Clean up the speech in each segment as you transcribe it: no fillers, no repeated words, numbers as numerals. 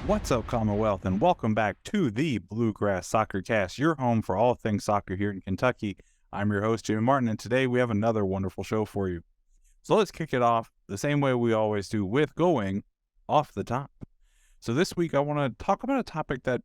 What's up, Commonwealth, and welcome back to the Bluegrass Soccer Cast, your home for all things soccer here in Kentucky. I'm your host, Jimmie Martin, and today we have another wonderful show for you. So let's kick it off the same way we always do, with going off the top. So this week I want to talk about a topic that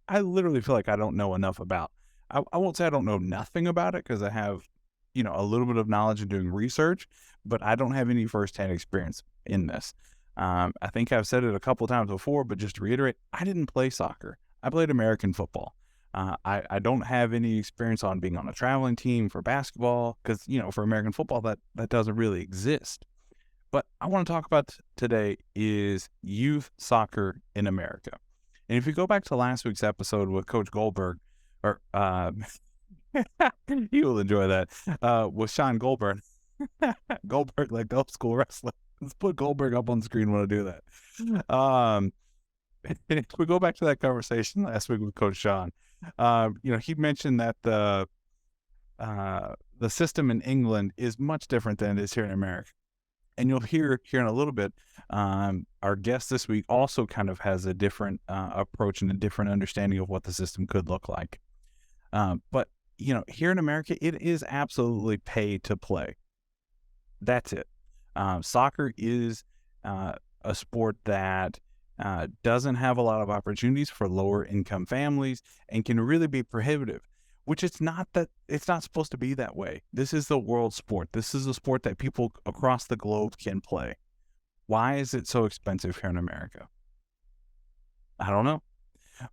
I literally feel like I don't know enough about. I won't say I don't know nothing about it, because I have, a little bit of knowledge in doing research, but I don't have any firsthand experience in this. I think I've said it a couple of times before, but just to reiterate, I didn't play soccer. I played American football. I don't have any experience on being on a traveling team for basketball, because, for American football, that doesn't really exist. But I want to talk about today is youth soccer in America. And if you go back to last week's episode with Coach Goldberg, or you will enjoy that, with Sean Goldberg. Goldberg, like the old school wrestler. Let's put Goldberg up on the screen when I do that. If we go back to that conversation last week with Coach Sean, he mentioned that the system in England is much different than it is here in America. And you'll hear here in a little bit, our guest this week also kind of has a different approach and a different understanding of what the system could look like. But here in America, it is absolutely pay to play. That's it. Soccer is a sport that doesn't have a lot of opportunities for lower income families and can really be prohibitive, which it's not supposed to be that way. This is the world sport. This is a sport that people across the globe can play. Why is it so expensive here in America? I don't know.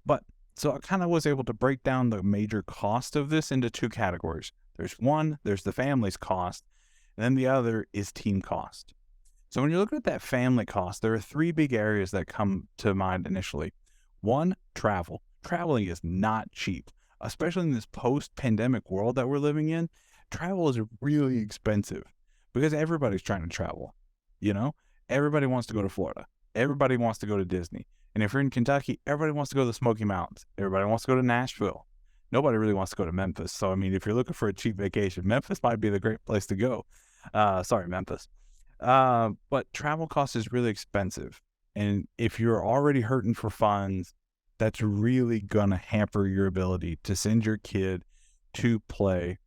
But so I kind of was able to break down the major cost of this into two categories. There's the family's cost, and then the other is team cost. So when you look at that family cost, there are three big areas that come to mind initially. One, travel. Traveling is not cheap, especially in this post-pandemic world that we're living in. Travel is really expensive because everybody's trying to travel. Everybody wants to go to Florida. Everybody wants to go to Disney. And if you're in Kentucky, everybody wants to go to the Smoky Mountains. Everybody wants to go to Nashville. Nobody really wants to go to Memphis. So, if you're looking for a cheap vacation, Memphis might be the great place to go. Sorry, Memphis. But travel cost is really expensive. And if you're already hurting for funds, that's really going to hamper your ability to send your kid to play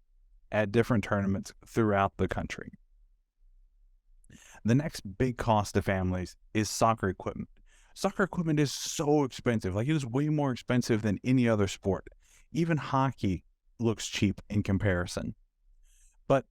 at different tournaments throughout the country. The next big cost to families is soccer equipment. Soccer equipment is so expensive. Like, it is way more expensive than any other sport. Even hockey looks cheap in comparison. But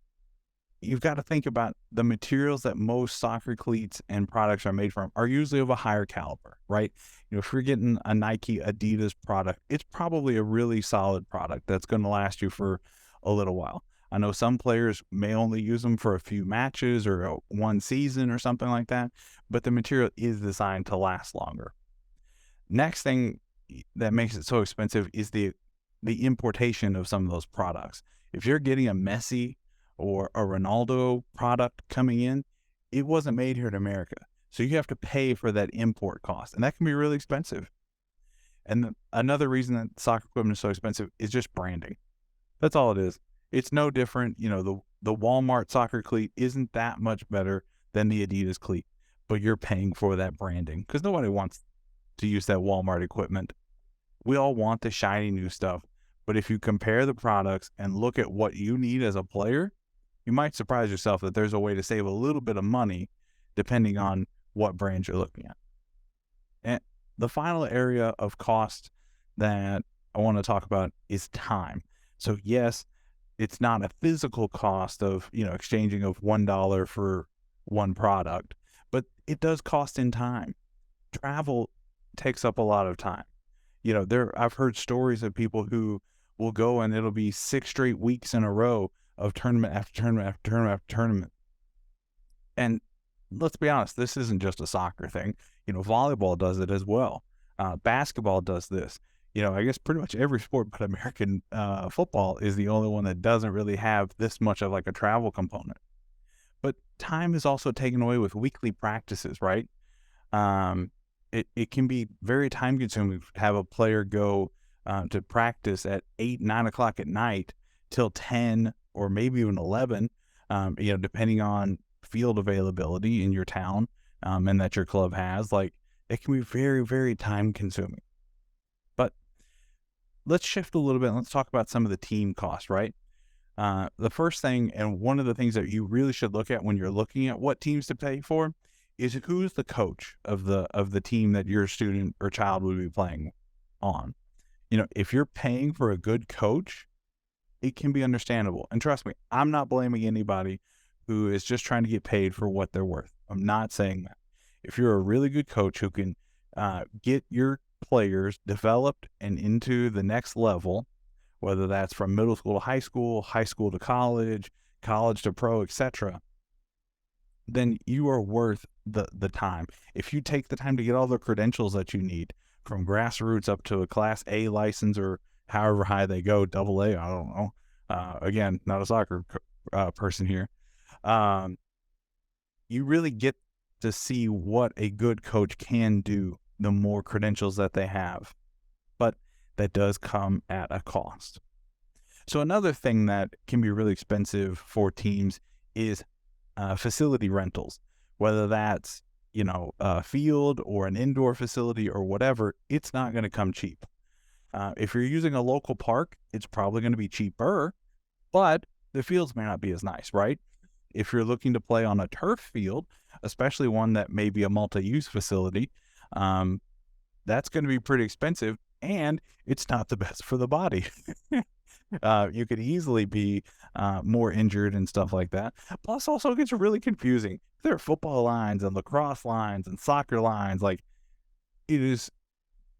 you've got to think about the materials that most soccer cleats and products are made from are usually of a higher caliber, right? If you're getting a Nike, Adidas product, it's probably a really solid product that's going to last you for a little while. I know some players may only use them for a few matches or one season or something like that, but the material is designed to last longer. Next thing that makes it so expensive is the importation of some of those products. If you're getting a Messi or a Ronaldo product coming in, it wasn't made here in America. So you have to pay for that import cost, and that can be really expensive. And another reason that soccer equipment is so expensive is just branding. That's all it is. It's no different. The Walmart soccer cleat isn't that much better than the Adidas cleat, but you're paying for that branding because nobody wants to use that Walmart equipment. We all want the shiny new stuff, but if you compare the products and look at what you need as a player, you might surprise yourself that there's a way to save a little bit of money depending on what brand you're looking at. And the final area of cost that I want to talk about is time. So yes, it's not a physical cost of, exchanging of $1 for one product, but it does cost in time. Travel takes up a lot of time. I've heard stories of people who will go and it'll be 6 straight weeks in a row of tournament after tournament after tournament after tournament. And let's be honest, this isn't just a soccer thing. Volleyball does it as well. Basketball does this. I guess pretty much every sport but American football is the only one that doesn't really have this much of like a travel component. But time is also taken away with weekly practices, right? It can be very time consuming to have a player go to practice at 8, 9 o'clock at night till 10 or maybe even 11, depending on field availability in your town and that your club has. Like, It can be very, very time consuming. But let's shift a little bit. And let's talk about some of the team costs, right? The first thing, and one of the things that you really should look at when you're looking at what teams to pay for, is who's the coach of the team that your student or child would be playing on. If you're paying for a good coach, it can be understandable. And trust me, I'm not blaming anybody who is just trying to get paid for what they're worth. I'm not saying that. If you're a really good coach who can get your players developed and into the next level, whether that's from middle school to high school to college, college to pro, etc., then you are worth the time. If you take the time to get all the credentials that you need, from grassroots up to a Class A license or however high they go, double A, I don't know. Again, not a soccer person here. You really get to see what a good coach can do the more credentials that they have. But that does come at a cost. So another thing that can be really expensive for teams is facility rentals, whether that's, a field or an indoor facility or whatever. It's not going to come cheap. If you're using a local park, it's probably going to be cheaper, but the fields may not be as nice, right? If you're looking to play on a turf field, especially one that may be a multi-use facility, that's going to be pretty expensive, and it's not the best for the body. You could easily be more injured and stuff like that. Plus, also, it gets really confusing. There are football lines and lacrosse lines and soccer lines. Like, it is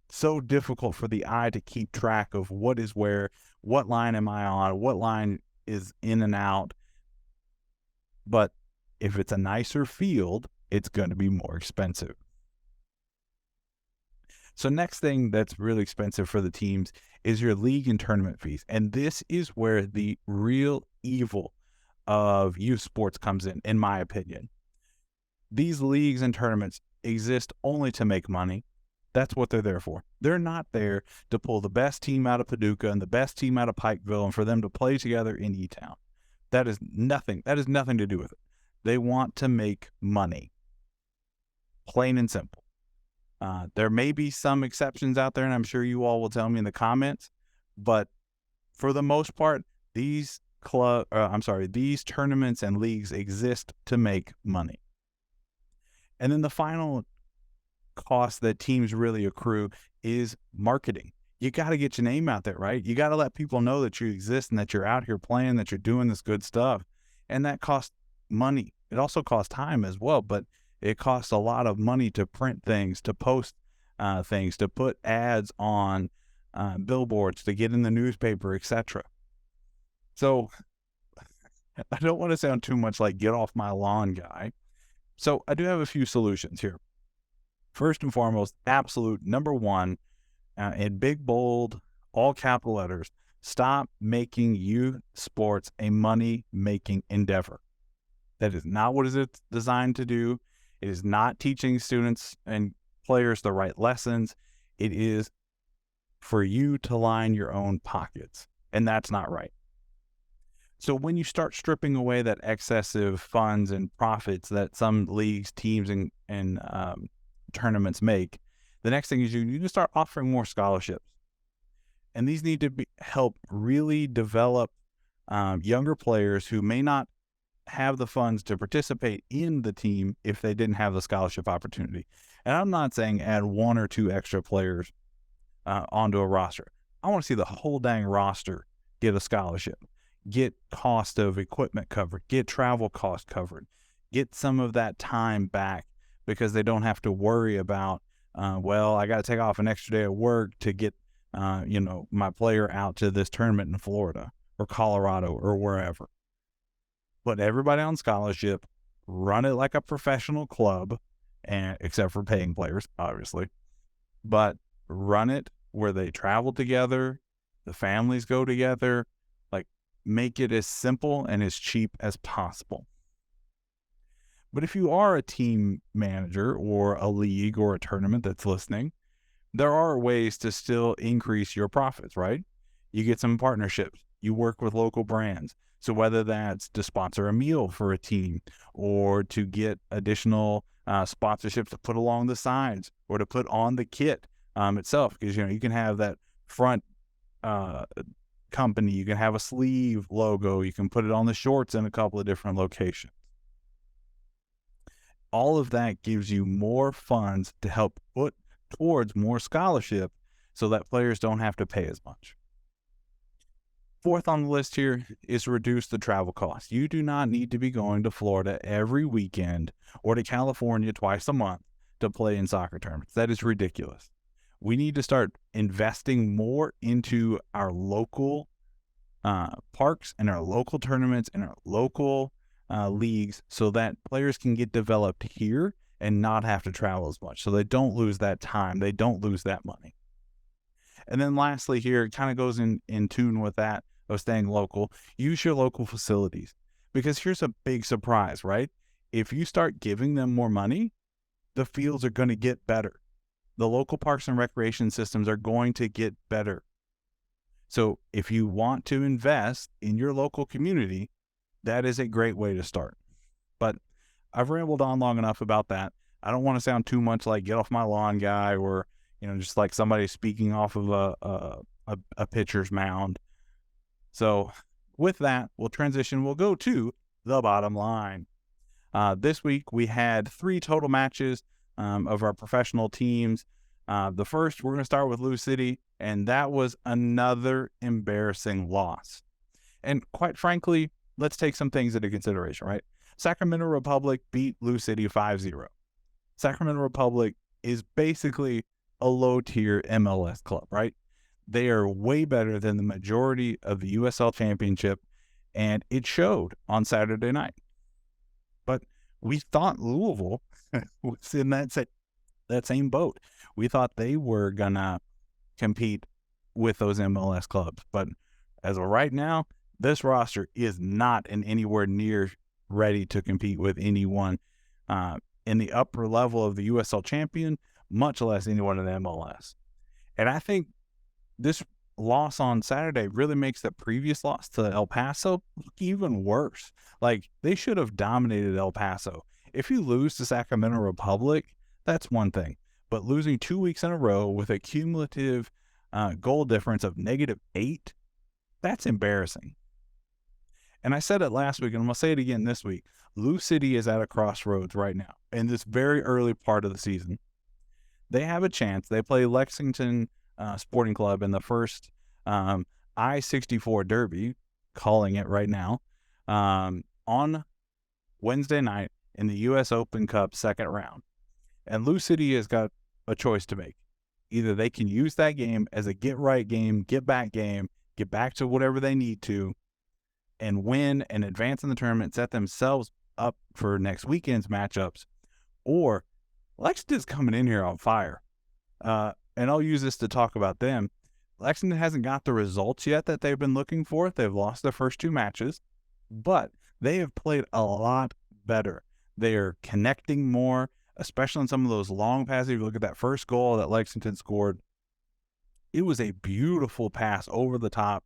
so difficult for the eye to keep track of what is where, what line am I on, what line is in and out. But if it's a nicer field, it's going to be more expensive. So next thing that's really expensive for the teams is your league and tournament fees. And this is where the real evil of youth sports comes in my opinion. These leagues and tournaments exist only to make money. That's what they're there for. They're not there to pull the best team out of Paducah and the best team out of Pikeville and for them to play together in E-Town. That is nothing. That has nothing to do with it. They want to make money. Plain and simple. There may be some exceptions out there, and I'm sure you all will tell me in the comments, but for the most part, these tournaments and leagues exist to make money. And then the final cost that teams really accrue is marketing. You got to get your name out there, right? You got to let people know that you exist and that you're out here playing, that you're doing this good stuff. And that costs money. It also costs time as well, but it costs a lot of money to print things, to post things, to put ads on billboards, to get in the newspaper, etc. So I don't want to sound too much like get off my lawn guy. So I do have a few solutions here. First and foremost, absolute number one, in big, bold, all capital letters, stop making youth sports a money-making endeavor. That is not what it's designed to do. It is not teaching students and players the right lessons. It is for you to line your own pockets, and that's not right. So when you start stripping away that excessive funds and profits that some leagues, teams, and tournaments make, the next thing is you need to start offering more scholarships. And these need to help really develop younger players who may not have the funds to participate in the team if they didn't have the scholarship opportunity. And I'm not saying add one or two extra players onto a roster. I want to see the whole dang roster get a scholarship, get cost of equipment covered, get travel cost covered, get some of that time back because they don't have to worry about, I got to take off an extra day of work to get, my player out to this tournament in Florida or Colorado or wherever. Put everybody on scholarship, run it like a professional club, and except for paying players, obviously, but run it where they travel together, the families go together, like make it as simple and as cheap as possible. But if you are a team manager or a league or a tournament that's listening, there are ways to still increase your profits, right? You get some partnerships. You work with local brands. So whether that's to sponsor a meal for a team or to get additional sponsorships to put along the sides or to put on the kit itself, because you can have that front company, you can have a sleeve logo, you can put it on the shorts in a couple of different locations. All of that gives you more funds to help put towards more scholarship so that players don't have to pay as much. Fourth on the list here is reduce the travel costs. You do not need to be going to Florida every weekend or to California twice a month to play in soccer tournaments. That is ridiculous. We need to start investing more into our local parks and our local tournaments and our local leagues so that players can get developed here and not have to travel as much, so they don't lose that time, they don't lose that money. And then lastly here, it kind of goes in tune with that of staying local. Use your local facilities, because here's a big surprise, right? If you start giving them more money, the fields are going to get better. The local parks and recreation systems are going to get better. So if you want to invest in your local community, that is a great way to start. But I've rambled on long enough about that. I don't want to sound too much like get off my lawn guy, or just like somebody speaking off of a pitcher's mound. So with that, we'll transition. We'll go to the bottom line. This week we had 3 total matches of our professional teams. The first, we're going to start with Lou City, and that was another embarrassing loss. And quite frankly, let's take some things into consideration, right? Sacramento Republic beat Lou City 5-0. Sacramento Republic is basically a low-tier MLS club, right? They are way better than the majority of the USL Championship, and it showed on Saturday night. But we thought Louisville was in that same boat. We thought they were going to compete with those MLS clubs. But as of right now, this roster is not in anywhere near ready to compete with anyone in the upper level of the USL champion, much less anyone in the MLS. And I think this loss on Saturday really makes the previous loss to El Paso look even worse. Like, they should have dominated El Paso. If you lose to Sacramento Republic, that's one thing. But losing 2 weeks in a row with a cumulative goal difference of -8, that's embarrassing. And I said it last week, and I'm going to say it again this week. Lou City is at a crossroads right now in this very early part of the season. They have a chance. They play Lexington Sporting Club in the first I-64 Derby, calling it right now, on Wednesday night in the U.S. Open Cup second round. And Lou City has got a choice to make. Either they can use that game as a get-right game, get-back game, get back to whatever they need to, and win and advance in the tournament, set themselves up for next weekend's matchups, or Lexington's coming in here on fire. And I'll use this to talk about them. Lexington hasn't got the results yet that they've been looking for. They've lost their first 2 matches, but they have played a lot better. They are connecting more, especially on some of those long passes. If you look at that first goal that Lexington scored, it was a beautiful pass over the top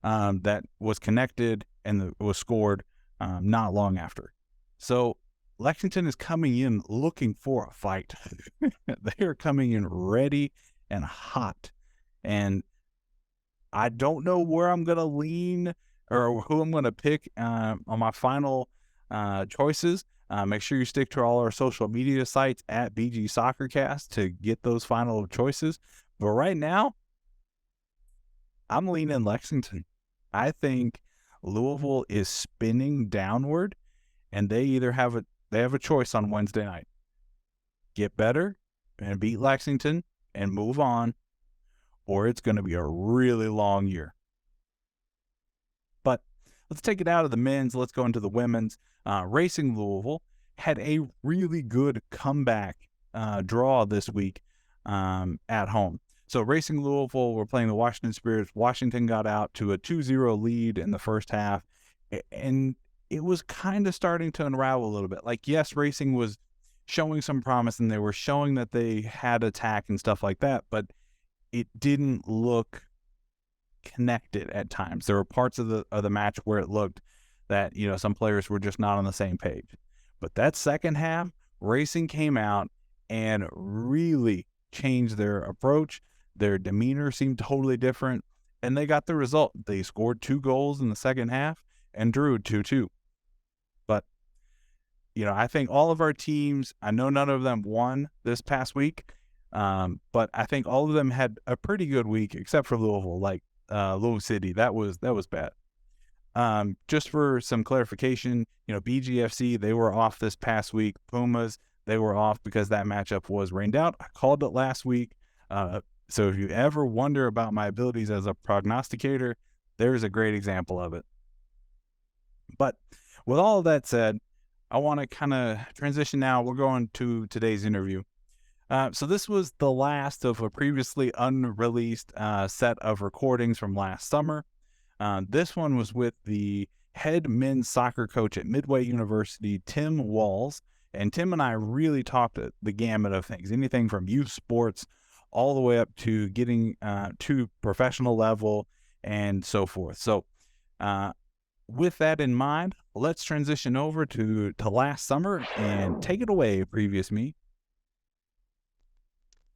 that was connected and was scored not long after. So Lexington is coming in looking for a fight. They are coming in ready and hot. And I don't know where I'm going to lean or who I'm going to pick on my final choices. Make sure you stick to all our social media sites at BG Soccer Cast to get those final choices. But right now, I'm leaning Lexington. I think Louisville is spinning downward, and they either have a choice on Wednesday night: get better and beat Lexington and move on, or it's going to be a really long year. But let's take it out of the men's. Let's go into the women's. Racing Louisville had a really good comeback draw this week at home. So Racing Louisville were playing the Washington Spirits. Washington got out to a 2-0 lead in the first half, and it was kind of starting to unravel a little bit. Like, yes, Racing was showing some promise, and they were showing that they had attack and stuff like that, but it didn't look connected at times. There were parts of the match where it looked that, some players were just not on the same page. But that second half, Racing came out and really changed their approach. Their demeanor seemed totally different, and they got the result. They scored 2 goals in the second half and drew 2-2. But, I think all of our teams, I know none of them won this past week, but I think all of them had a pretty good week, except for Louisville, Louisville City. That was bad. Just for some clarification, BGFC, they were off this past week. Pumas, they were off because that matchup was rained out. I called it last week. So if you ever wonder about my abilities as a prognosticator, there's a great example of it. But with all of that said, I want to kind of transition now. We're going to today's interview. So this was the last of a previously unreleased set of recordings from last summer. This one was with the head men's soccer coach at Midway University, Tim Wolz. And Tim and I really talked the gamut of things, anything from youth sports all the way up to getting to professional level and so forth. So with that in mind, let's transition over to last summer and take it away, previous me.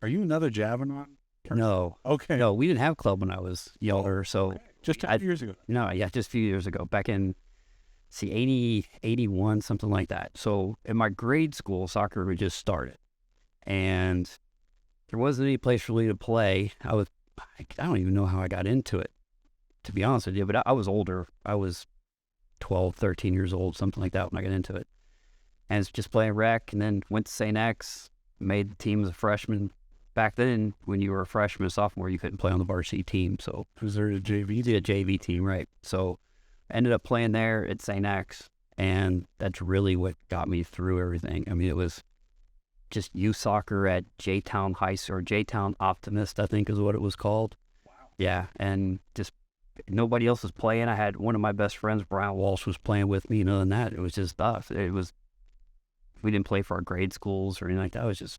Are you another Javanaugh? No. Okay. No, we didn't have club when I was younger, so... Okay. Just a few years ago. No, yeah, just a few years ago. Back in, 80, 81, something like that. So in my grade school, soccer had just started. And there wasn't any place for me to play. I don't even know how I got into it, to be honest with you. But I was older. I was 12, 13 years old, something like that when I got into it. And it's just playing rec, and then went to St. X, made the team as a freshman. Back then, when you were a freshman, sophomore, you couldn't play on the varsity team. So was there a JV? Yeah, JV team, right? So I ended up playing there at St. X, and that's really what got me through everything. I mean, it was just youth soccer at J-Town High School, or J-Town Optimist, I think is what it was called. Wow. Yeah, and just nobody else was playing. I had one of my best friends, Brian Walsh, was playing with me. Other than that, it was just us. We didn't play for our grade schools or anything like that. It was just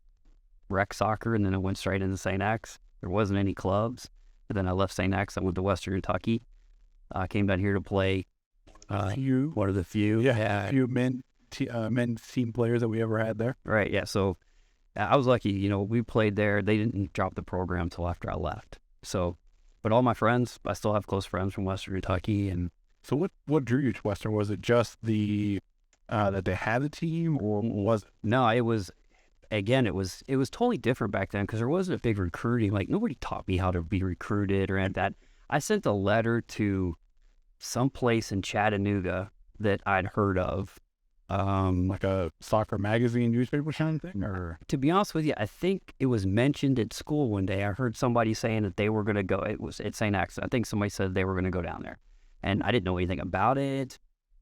rec soccer, and then I went straight into St. X. There wasn't any clubs. And then I left St. X. I went to Western Kentucky. I came down here to play one of the few. Yeah, few men's team players that we ever had there. Right, yeah. So I was lucky. We played there. They didn't drop the program until after I left. So, but all my friends, I still have close friends from Western Kentucky. And so what drew you to Western? Was it just the that they had a team, or was it? No, it was... Again, it was totally different back then because there wasn't a big recruiting. Like, nobody taught me how to be recruited or any of that. I sent a letter to some place in Chattanooga that I'd heard of. Like a soccer magazine, newspaper kind of thing? Or to be honest with you, I think it was mentioned at school one day. I heard somebody saying that they were going to go. It was at St. X. I think somebody said they were going to go down there. And I didn't know anything about it,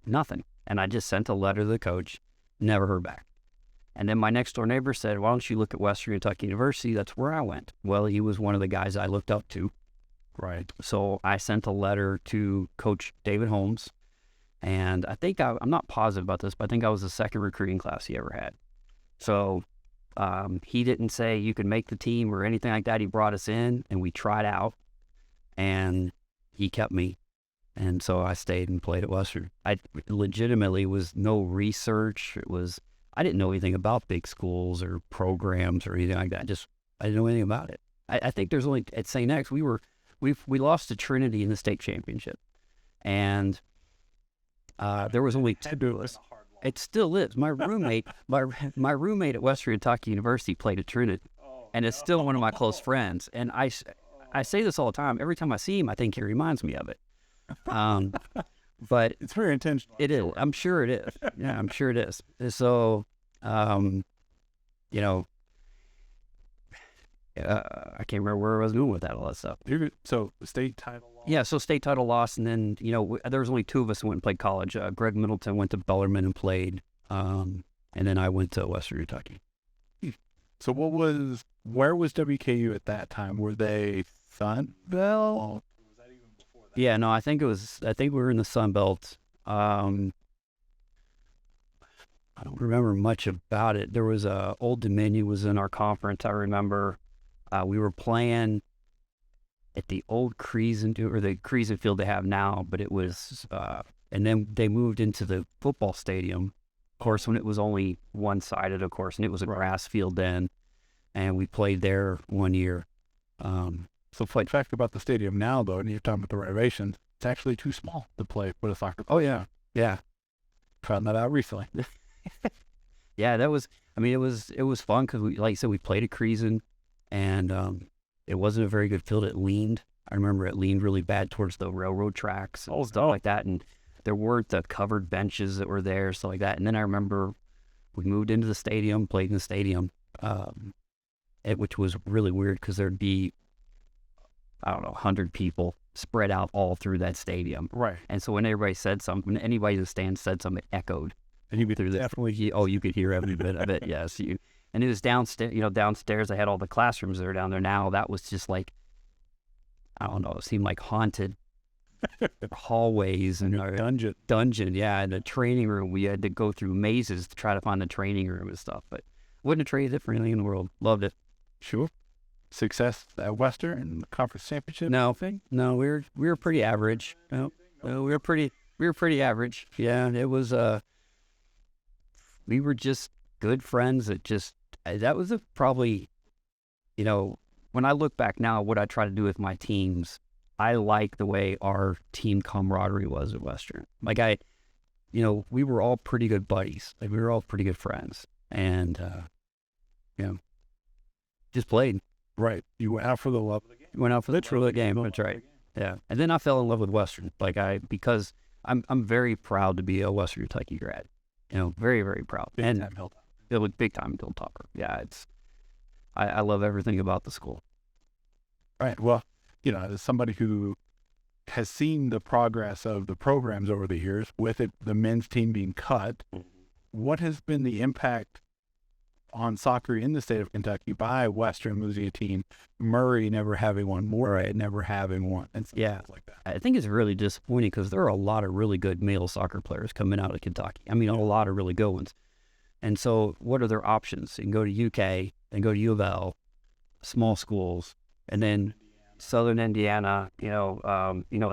nothing. And I just sent a letter to the coach, never heard back. And then my next door neighbor said, why don't you look at Western Kentucky University? That's where I went. Well, he was one of the guys I looked up to. Right. So I sent a letter to Coach David Holmes. And I think I'm not positive about this, but I think I was the second recruiting class he ever had. So he didn't say you could make the team or anything like that. He brought us in and we tried out and he kept me. And so I stayed and played at Western. I legitimately was no research. I didn't know anything about big schools or programs or anything like that. I didn't know anything about it. I think there's only at St. X we lost to Trinity in the state championship, and there was only two. It still is. My roommate, my roommate at Western Kentucky University played at Trinity, and it's still one of my close friends. And I say this all the time. Every time I see him, I think he reminds me of it. But it's very intentional. It is. I'm sure it is. Yeah, I'm sure it is. So, I can't remember where I was going with that, all that stuff. So state title loss. Yeah, so state title loss, and then, there was only two of us who went and played college. Greg Middleton went to Bellarmine and played, and then I went to Western Kentucky. So where was WKU at that time? Were they Sunbelt? Yeah, no, I think we were in the Sun Belt. I don't remember much about it. There was Old Dominion was in our conference. I remember we were playing at the old Creason, or the Creason field they have now, but it was, and then they moved into the football stadium. course, when it was only one-sided, of course, and it was a grass field then, and we played there one year. So fun fact about the stadium now, though, and you're talking about the renovations, it's actually too small to play with a soccer. Oh, yeah. Yeah. Found that out recently. Yeah, that was, I mean, it was fun because, like I said, we played at Creason, and it wasn't a very good field. It leaned. I remember it leaned really bad towards the railroad tracks and stuff like that, and there weren't the covered benches that were there, stuff like that. And then I remember we moved into the stadium, played in the stadium, which was really weird because there'd be, I don't know, 100 people spread out all through that stadium. Right. And so when everybody said something, when anybody in the stand said something, it echoed. And you could through definitely, you could hear every bit of it. Yes, and it was downstairs. Downstairs, I had all the classrooms that are down there now. That was just like, I don't know, it seemed like haunted hallways and our dungeon. Yeah, and the training room. We had to go through mazes to try to find the training room and stuff. But wouldn't have traded it for anything in the world. Loved it. Sure. Success at Western and the conference championship. No, we were pretty average. No, we were pretty average. Yeah, it was. We were just good friends. That was probably, when I look back now, what I try to do with my teams, I like the way our team camaraderie was at Western. Like we were all pretty good buddies. Like we were all pretty good friends, and just played. Right. You went out for the love of the game. Went out for the game. That's right. Yeah. And then I fell in love with Western. Because I'm very proud to be a Western Kentucky grad. Very, very proud. Big time Hilltop. It was big time Hilltopper. Yeah, I love everything about the school. Right. Well, as somebody who has seen the progress of the programs over the years, with it, the men's team being cut, what has been the impact on soccer in the state of Kentucky by Western losing a team, Murray never having one, Moorhead never having one, and stuff like that? I think it's really disappointing because there are a lot of really good male soccer players coming out of Kentucky. I mean, a lot of really good ones. And so what are their options? You can go to UK and go to U of L, small schools, and then Southern Indiana,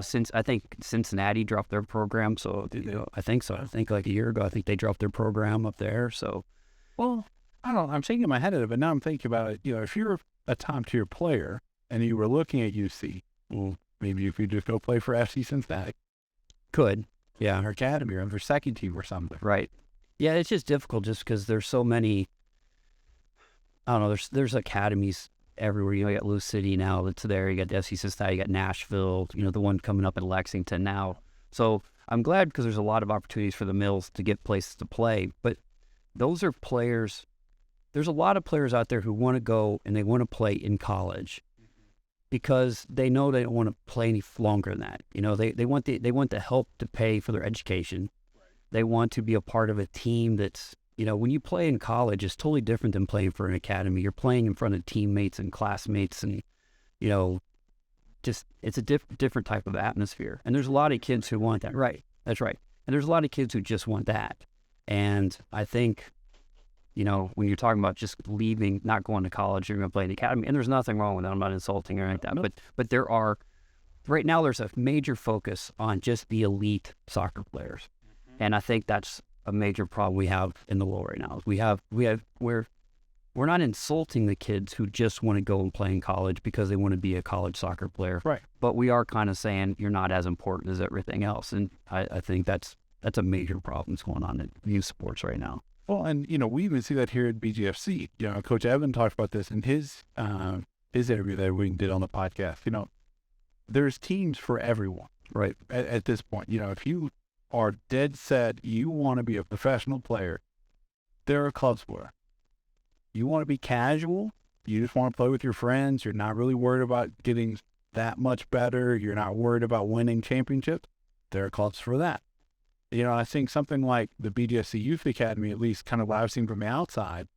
since I think Cincinnati dropped their program. So I think so. I think like a year ago, I think they dropped their program up there. So, well, I don't know. I'm shaking my head at it, but now I'm thinking about it. If you're a top-tier player and you were looking at UC, well, maybe if you just go play for FC Cincinnati. Could. Yeah. Or academy or their second team or something. Right. Yeah, it's just difficult just because there's so many, I don't know, there's academies everywhere. You got Lou City now that's there. You got the FC Cincinnati, you got Nashville, the one coming up in Lexington now. So I'm glad because there's a lot of opportunities for the Mills to get places to play. But those are players. There's a lot of players out there who want to go and they want to play in college because they know they don't want to play any longer than that. They want the help to pay for their education. Right. They want to be a part of a team that's, when you play in college, it's totally different than playing for an academy. You're playing in front of teammates and classmates and, just it's a different type of atmosphere. And there's a lot of kids who want that. Right. That's right. And there's a lot of kids who just want that. And I think, when you're talking about just leaving, not going to college, you're going to play in the academy, and there's nothing wrong with that. I'm not insulting or anything like that. But there are, right now, there's a major focus on just the elite soccer players. Mm-hmm. And I think that's a major problem we have in the world right now. We're not insulting the kids who just want to go and play in college because they want to be a college soccer player. Right. But we are kind of saying you're not as important as everything else. And I think that's a major problem that's going on in youth sports right now. Well, and, we even see that here at BGFC. Coach Evan talked about this in his interview that we did on the podcast. There's teams for everyone. Right. At this point, if you are dead set, you want to be a professional player, there are clubs for it. You want to be casual, you just want to play with your friends, you're not really worried about getting that much better, you're not worried about winning championships, there are clubs for that. I think something like the BGSC Youth Academy, at least kind of what I've seen from the outside,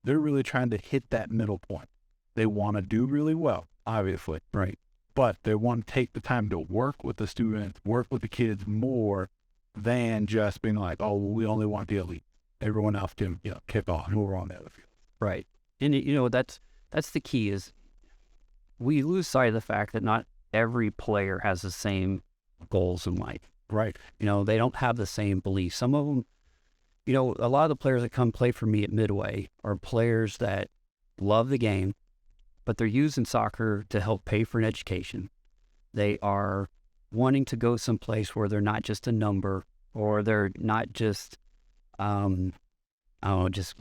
they're really trying to hit that middle point. They want to do really well, obviously. Right. But they want to take the time to work with the students, work with the kids more than just being like, oh, well, we only want the elite. Everyone else can, kick off and we're on the other field. Right. And, that's the key is we lose sight of the fact that not every player has the same goals in life. Right. They don't have the same beliefs. Some of them, you know, a lot of the players that come play for me at Midway are players that love the game, but they're using soccer to help pay for an education. They are wanting to go someplace where they're not just a number, or they're not just, I don't know, just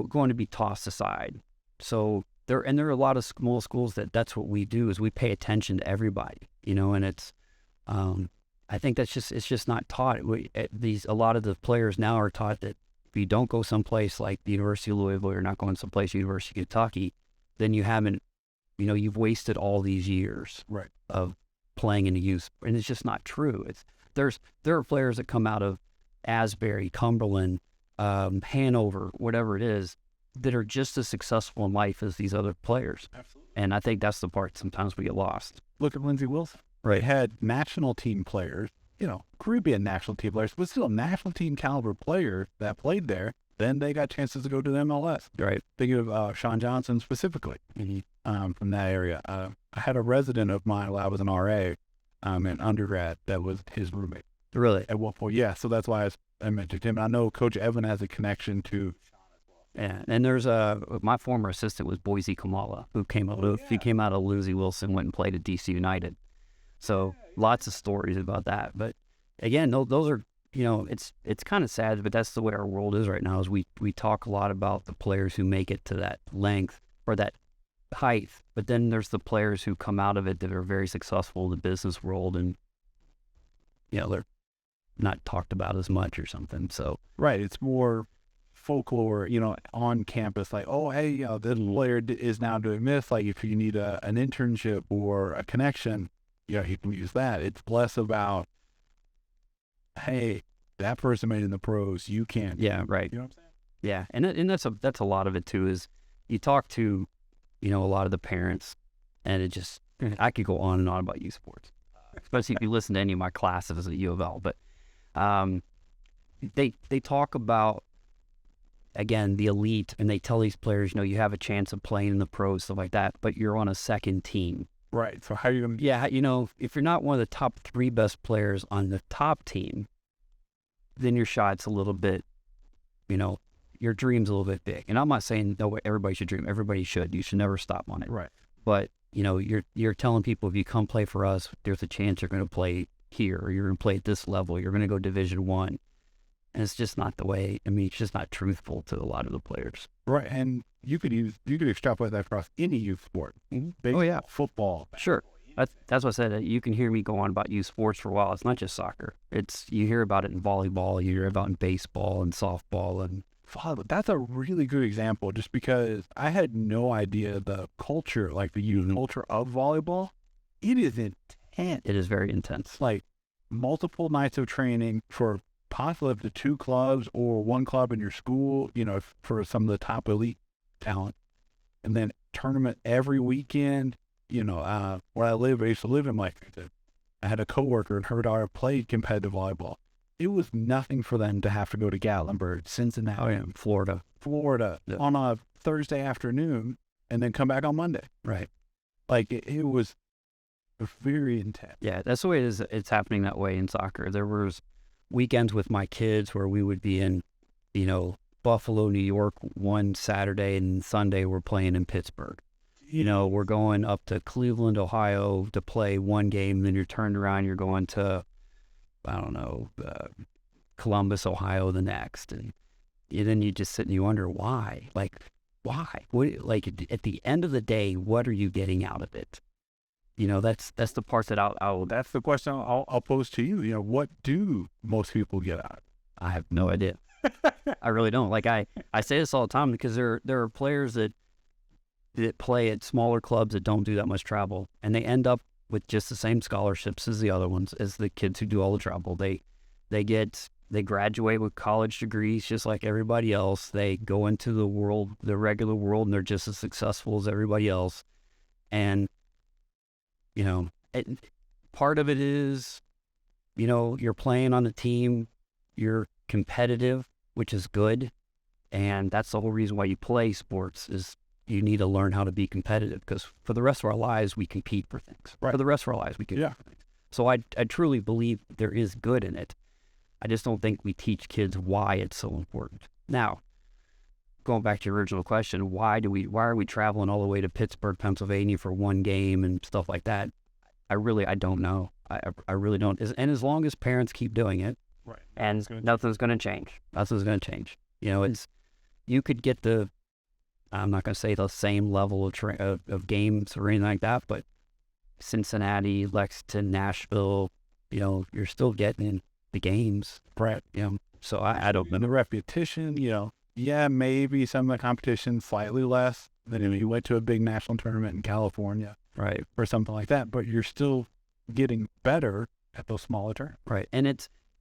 going to be tossed aside. So there are a lot of small schools that's what we do, is we pay attention to everybody, you know, and it's, I think it's just not taught. A lot of the players now are taught that if you don't go someplace like the University of Louisville, you're not going someplace University of Kentucky, then you haven't, you know, you've wasted all these years of playing in the youth, and it's just not true. There are players that come out of Asbury, Cumberland, Hanover, whatever it is, that are just as successful in life as these other players. Absolutely. And I think that's the part sometimes we get lost. Look at Lindsey Wilson. Right. Had national team players, you know, Caribbean national team players, but still national team caliber players that played there. Then they got chances to go to the MLS. Right. Thinking of Sean Johnson specifically, from that area. I had a resident of mine while I was an RA, in undergrad, that was his roommate. Really? At one point, yeah. So that's why I mentioned him. I know Coach Evan has a connection to. Yeah, and there's my former assistant was Boise Kamala, who came out of he came out of Lindsey Wilson, went and played at DC United. So lots of stories about that. But again, those are, you know, it's kind of sad, but that's the way our world is right now. Is we talk a lot about the players who make it to that length or that height, but then there's the players who come out of it that are very successful in the business world, and you know, they're not talked about as much or something. So right, it's more folklore, you know, on campus, like, oh, hey, you know, this player is now doing this. Like, if you need an internship or a connection, you know, he can use that. It's less about, hey, that person made it in the pros, you can't. Yeah, right. You know what I'm saying? Yeah, and that's a lot of it too. Is you talk to, you know, a lot of the parents, and it just, I could go on and on about youth sports, especially if you listen to any of my classes at U of L. But they talk about, again, the elite, and they tell these players, you know, you have a chance of playing in the pros, stuff like that, but you're on a second team. Right. So how are you going to... Yeah, you know, if you're not one of the top 3 best players on the top team, then your shot's a little bit, you know, your dream's a little bit big. And I'm not saying no, everybody should dream. Everybody should. You should never stop on it. Right. But, you know, you're telling people, if you come play for us, there's a chance you're going to play here, or you're going to play at this level. You're going to go Division I. And it's just not the way. I mean, it's just not truthful to a lot of the players. Right. And you could extrapolate that across any youth sport. Mm-hmm. Baseball, oh, yeah. Football. Sure. That's what I said. You can hear me go on about youth sports for a while. It's not just soccer. You hear about it in volleyball. You hear about it in baseball and softball. And that's a really good example, just because I had no idea the culture, like the youth culture of volleyball. It is intense. It is very intense. Like multiple nights of training for possibly up to 2 clubs or 1 club in your school, you know, for some of the top elite talent. And then tournament every weekend. You know, where I used to live in Lexington. I had a coworker, and her daughter played competitive volleyball. It was nothing for them to have to go to Gatlinburg, Cincinnati, Florida, yeah, on a Thursday afternoon, and then come back on Monday. Right. Like it was very intense. Yeah, that's the way it is. It's happening that way in soccer. There was weekends with my kids where we would be in, you know, Buffalo, New York one Saturday, and Sunday we're playing in Pittsburgh. You know, we're going up to Cleveland, Ohio to play one game, then you're turned around, you're going to, I don't know, Columbus, Ohio the next. And then you just sit and you wonder why. Like, why? What, like, at the end of the day, what are you getting out of it? You know, that's the part that I'll that's the question I'll pose to you. You know, what do most people get out of it? I have no idea. I really don't. Like, I say this all the time, because there are players that play at smaller clubs that don't do that much travel, and they end up with just the same scholarships as the other ones, as the kids who do all the travel. They graduate with college degrees just like everybody else. They go into the regular world, and they're just as successful as everybody else. And, you know, part of it is, you know, you're playing on the team, you're competitive, which is good. And that's the whole reason why you play sports, is you need to learn how to be competitive, because for the rest of our lives, we compete for things. Right. For the rest of our lives, we compete for things. So I truly believe there is good in it. I just don't think we teach kids why it's so important. Now, going back to your original question, why are we traveling all the way to Pittsburgh, Pennsylvania for one game and stuff like that? I don't know. I really don't. And as long as parents keep doing it, Right. and nothing's going to change. Nothing's going to change. You know, you could get I'm not going to say the same level of games or anything like that, but Cincinnati, Lexington, Nashville, you know, you're still getting the games. Right. You know, so I don't know. The repetition, you know, yeah, maybe some of the competition slightly less than if you went to a big national tournament in California. Right. Or something like that, but you're still getting better at those smaller tournaments. Right.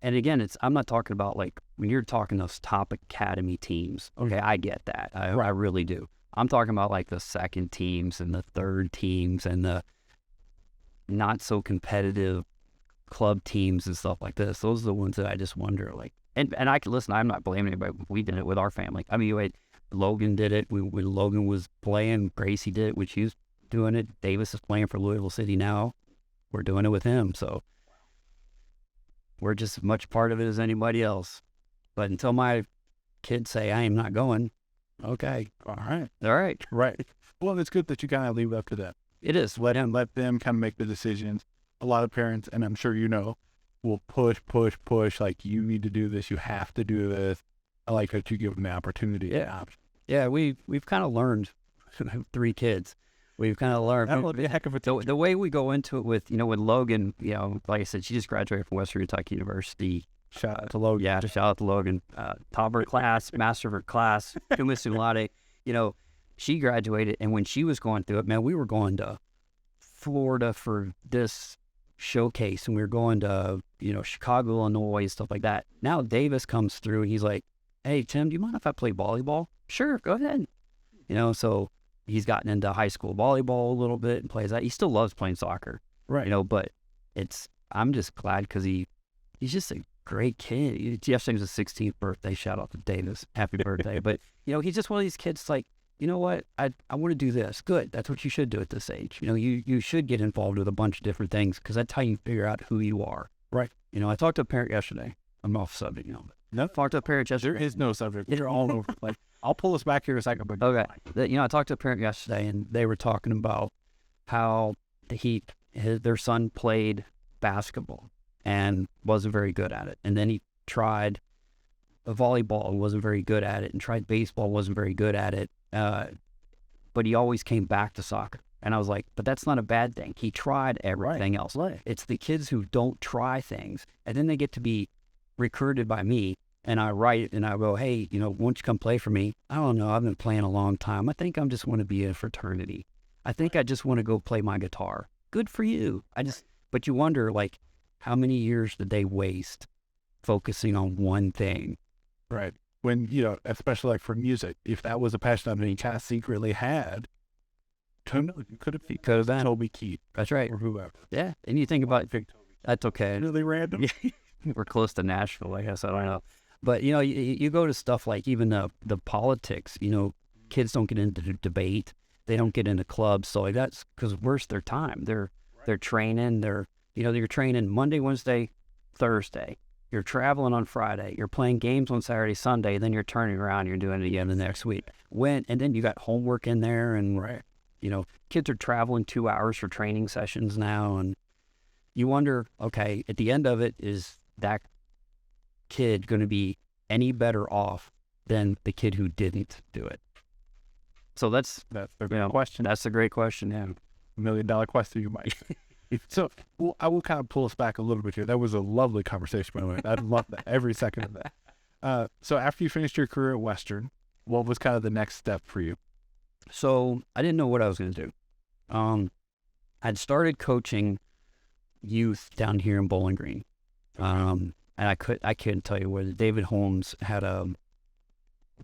And again, I'm not talking about like when you're talking those top academy teams. Okay, I get that. I really do. I'm talking about like the second teams and the third teams and the not so competitive club teams and stuff like this. Those are the ones that I just wonder like, and I can listen, I'm not blaming anybody. We did it with our family. I mean, Logan did it. When Logan was playing, Gracie did it, which he was doing it. Davis is playing for Louisville City now. We're doing it with him. So we're just as much part of it as anybody else. But until my kids say, I am not going, okay. All right. All right. Right. Well, it's good that you kind of leave it up to them. It is. Let them kind of make the decisions. A lot of parents, and I'm sure you know, will push, like, you need to do this, you have to do this. I like that you give them the opportunity. Yeah. Yeah, we've kind of learned, 3 kids. We've kind of learned. That would be a heck of a teacher. The way we go into it with, you know, with Logan, you know, like I said, she just graduated from Western Kentucky University. Shout out to Logan. Yeah, shout out to Logan. Top of her class, master of her class, cum laude. You know, she graduated, and when she was going through it, man, we were going to Florida for this showcase, and we were going to, you know, Chicago, Illinois, stuff like that. Now Davis comes through, and he's like, hey, Tim, do you mind if I play volleyball? Sure, go ahead. You know, so he's gotten into high school volleyball a little bit and plays that. He still loves playing soccer. Right. You know, but I'm just glad because he's just a great kid. Yesterday was his 16th birthday. Shout out to Davis. Happy birthday. But, you know, he's just one of these kids like, you know what? I want to do this. Good. That's what you should do at this age. You know, you should get involved with a bunch of different things because that's how you figure out who you are. Right. You know, I talked to a parent yesterday. I'm off subject, you know. No, talked to a parent yesterday. there is no subject. You're all over. Like, I'll pull us back here a second. But okay. You know, I talked to a parent yesterday, and they were talking about how their son played basketball and wasn't very good at it. And then he tried volleyball and wasn't very good at it, and tried baseball, wasn't very good at it. But he always came back to soccer. And I was like, but that's not a bad thing. He tried everything else. Right. It's the kids who don't try things, and then they get to be recruited by me, and I write and I go, hey, you know, won't you come play for me? I don't know. I've been playing a long time. I think I just want to be in a fraternity. I think I just want to go play my guitar. Good for you. But you wonder, like, how many years did they waste focusing on one thing? Right. When, you know, especially like for music, if that was a passion that he kind of secretly had, you could have been Toby Keith. That's right. Or whoever. Yeah. And you think about it, that's okay. Really random. We're close to Nashville, I guess. I don't know. But, you know, you go to stuff like even the politics, you know, kids don't get into debate. They don't get into clubs. So like that's because where's their time? They're training. You're training Monday, Wednesday, Thursday. You're traveling on Friday. You're playing games on Saturday, Sunday. Then you're turning around. You're doing it again the next week. And then you got homework in there. And, you know, kids are traveling 2 hours for training sessions now. And you wonder, okay, at the end of it, is that kid going to be any better off than the kid who didn't do it? So that's the great question. That's a great question. Yeah, $1 million question, you might. So I will kind of pull us back a little bit here. That was a lovely conversation, by the way. I loved that, every second of that. So after you finished your career at Western, what was kind of the next step for you? So I didn't know what I was going to do. I'd started coaching youth down here in Bowling Green. And I couldn't tell you where. David Holmes had a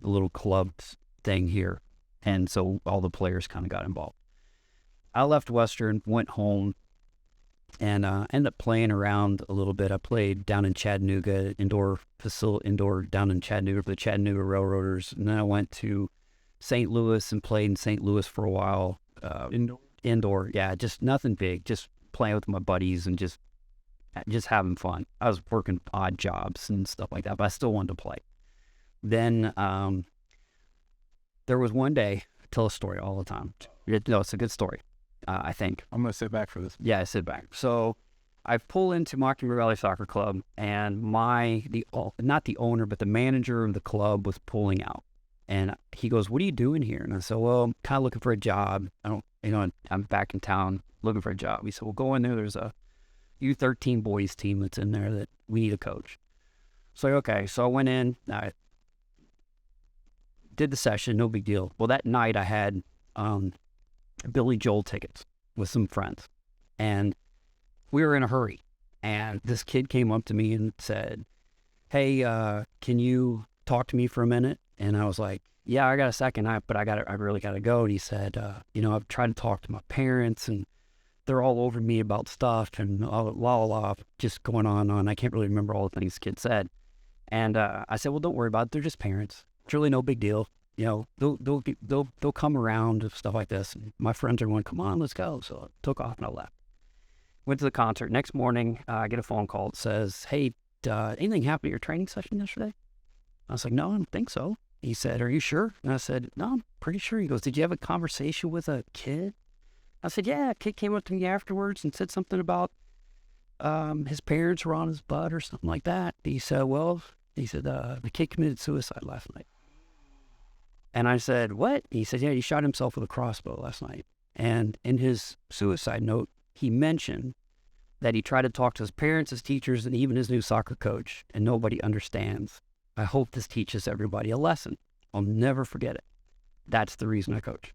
little club thing here, and so all the players kind of got involved. I left Western, went home, and ended up playing around a little bit. I played down in Chattanooga, indoor down in Chattanooga for the Chattanooga Railroaders, and then I went to St. Louis and played in St. Louis for a while. Indoor, yeah, just nothing big, just playing with my buddies and just just having fun. I was working odd jobs and stuff like that, but I still wanted to play. Then there was one day, I tell a story all the time. No, it's a good story, I think. I'm going to sit back for this. Yeah, I sit back. So I pull into Mockingbird Valley Soccer Club, and not the owner, but the manager of the club was pulling out. And he goes, "What are you doing here?" And I said, "Well, I'm kind of looking for a job. I'm back in town looking for a job." He said, "Well, go in there. There's a U13 boys team that's in there that we need a coach." So, okay. So I went in, I did the session, no big deal. Well, that night I had Billy Joel tickets with some friends, and we were in a hurry. And this kid came up to me and said, "Hey, can you talk to me for a minute?" And I was like, "Yeah, I got a second, but I really got to go." And he said, "I've tried to talk to my parents, and they're all over me about stuff and la just going on. I can't really remember all the things the kid said." And I said, "Well, don't worry about it. They're just parents. It's really no big deal. They'll come around and stuff like this." And my friends are going, "Come on, let's go." So I took off and I left. Went to the concert. Next morning, I get a phone call that says, "Hey, anything happened at your training session yesterday?" I was like, "No, I don't think so." He said, "Are you sure?" And I said, "No, I'm pretty sure." He goes, "Did you have a conversation with a kid?" I said, "Yeah, a kid came up to me afterwards and said something about his parents were on his butt or something like that." He said, the kid committed suicide last night. And I said, "What?" He said, "Yeah, he shot himself with a crossbow last night." And in his suicide note, he mentioned that he tried to talk to his parents, his teachers, and even his new soccer coach, and nobody understands. I hope this teaches everybody a lesson. I'll never forget it. That's the reason I coach.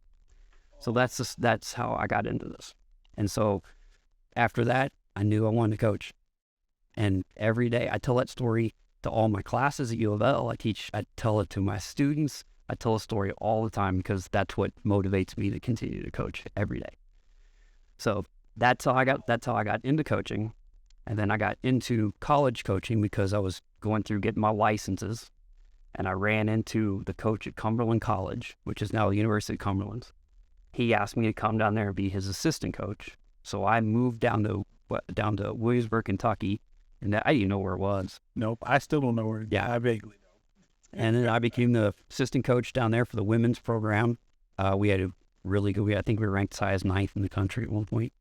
So that's how I got into this. And so after that, I knew I wanted to coach. And every day I tell that story to all my classes at U of L. I tell it to my students. I tell a story all the time because that's what motivates me to continue to coach every day. So that's how I got into coaching. And then I got into college coaching because I was going through getting my licenses, and I ran into the coach at Cumberland College, which is now the University of Cumberland. He asked me to come down there and be his assistant coach. So I moved down to Williamsburg, Kentucky, and I didn't know where it was. Nope, I still don't know where. Yeah, I vaguely know. And then I became the assistant coach down there for the women's program. We had a really good. I think we were ranked as high as 9th in the country at one point.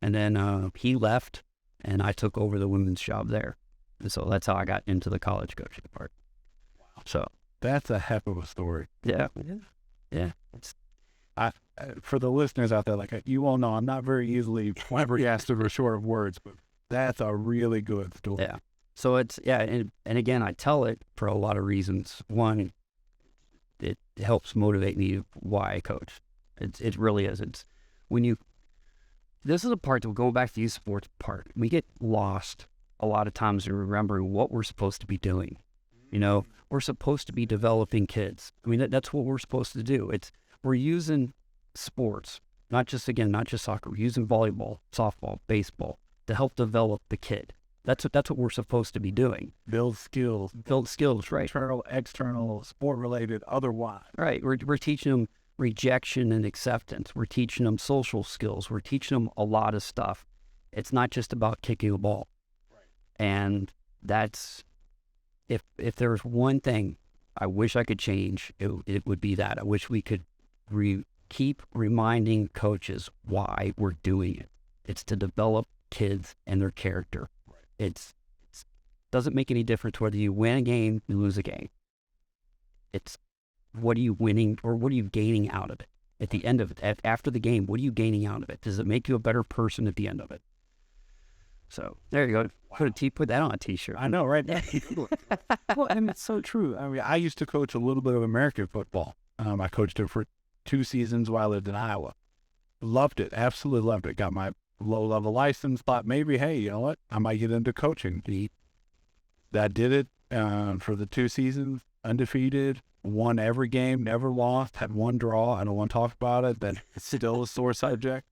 And then he left, and I took over the women's job there. And so that's how I got into the college coaching part. Wow. So that's a heck of a story. Yeah. For the listeners out there, like you all know, I'm not very easily flabbergasted or short of words, but that's a really good story. Yeah. So and again, I tell it for a lot of reasons. One, it helps motivate me why I coach. It really is. It's when this is a part that we're going back to the youth sports part. We get lost a lot of times in remembering what we're supposed to be doing. We're supposed to be developing kids. I mean, that's what we're supposed to do. We're using sports, not just soccer. We're using volleyball, softball, baseball to help develop the kid. That's what we're supposed to be doing. Build skills, right? Internal, external, sport related, otherwise. Right. We're teaching them rejection and acceptance. We're teaching them social skills. We're teaching them a lot of stuff. It's not just about kicking a ball. Right. And that's if there's one thing I wish I could change, it would be that. I wish we could keep reminding coaches why we're doing it. It's to develop kids and their character. Right. It doesn't make any difference whether you win a game, you lose a game. It's what are you winning or what are you gaining out of it at the end of it? After the game, what are you gaining out of it? Does it make you a better person at the end of it? So there you go. Wow. Put that on a t-shirt. I know, right? Well, and it's so true. I mean, I used to coach a little bit of American football. I coached it for 2 seasons while I lived in Iowa. Loved it. Absolutely loved it. Got my low-level license. Thought maybe, hey, you know what? I might get into coaching. That did it for the 2 seasons. Undefeated. Won every game. Never lost. Had 1 draw. I don't want to talk about it. That's still a sore subject.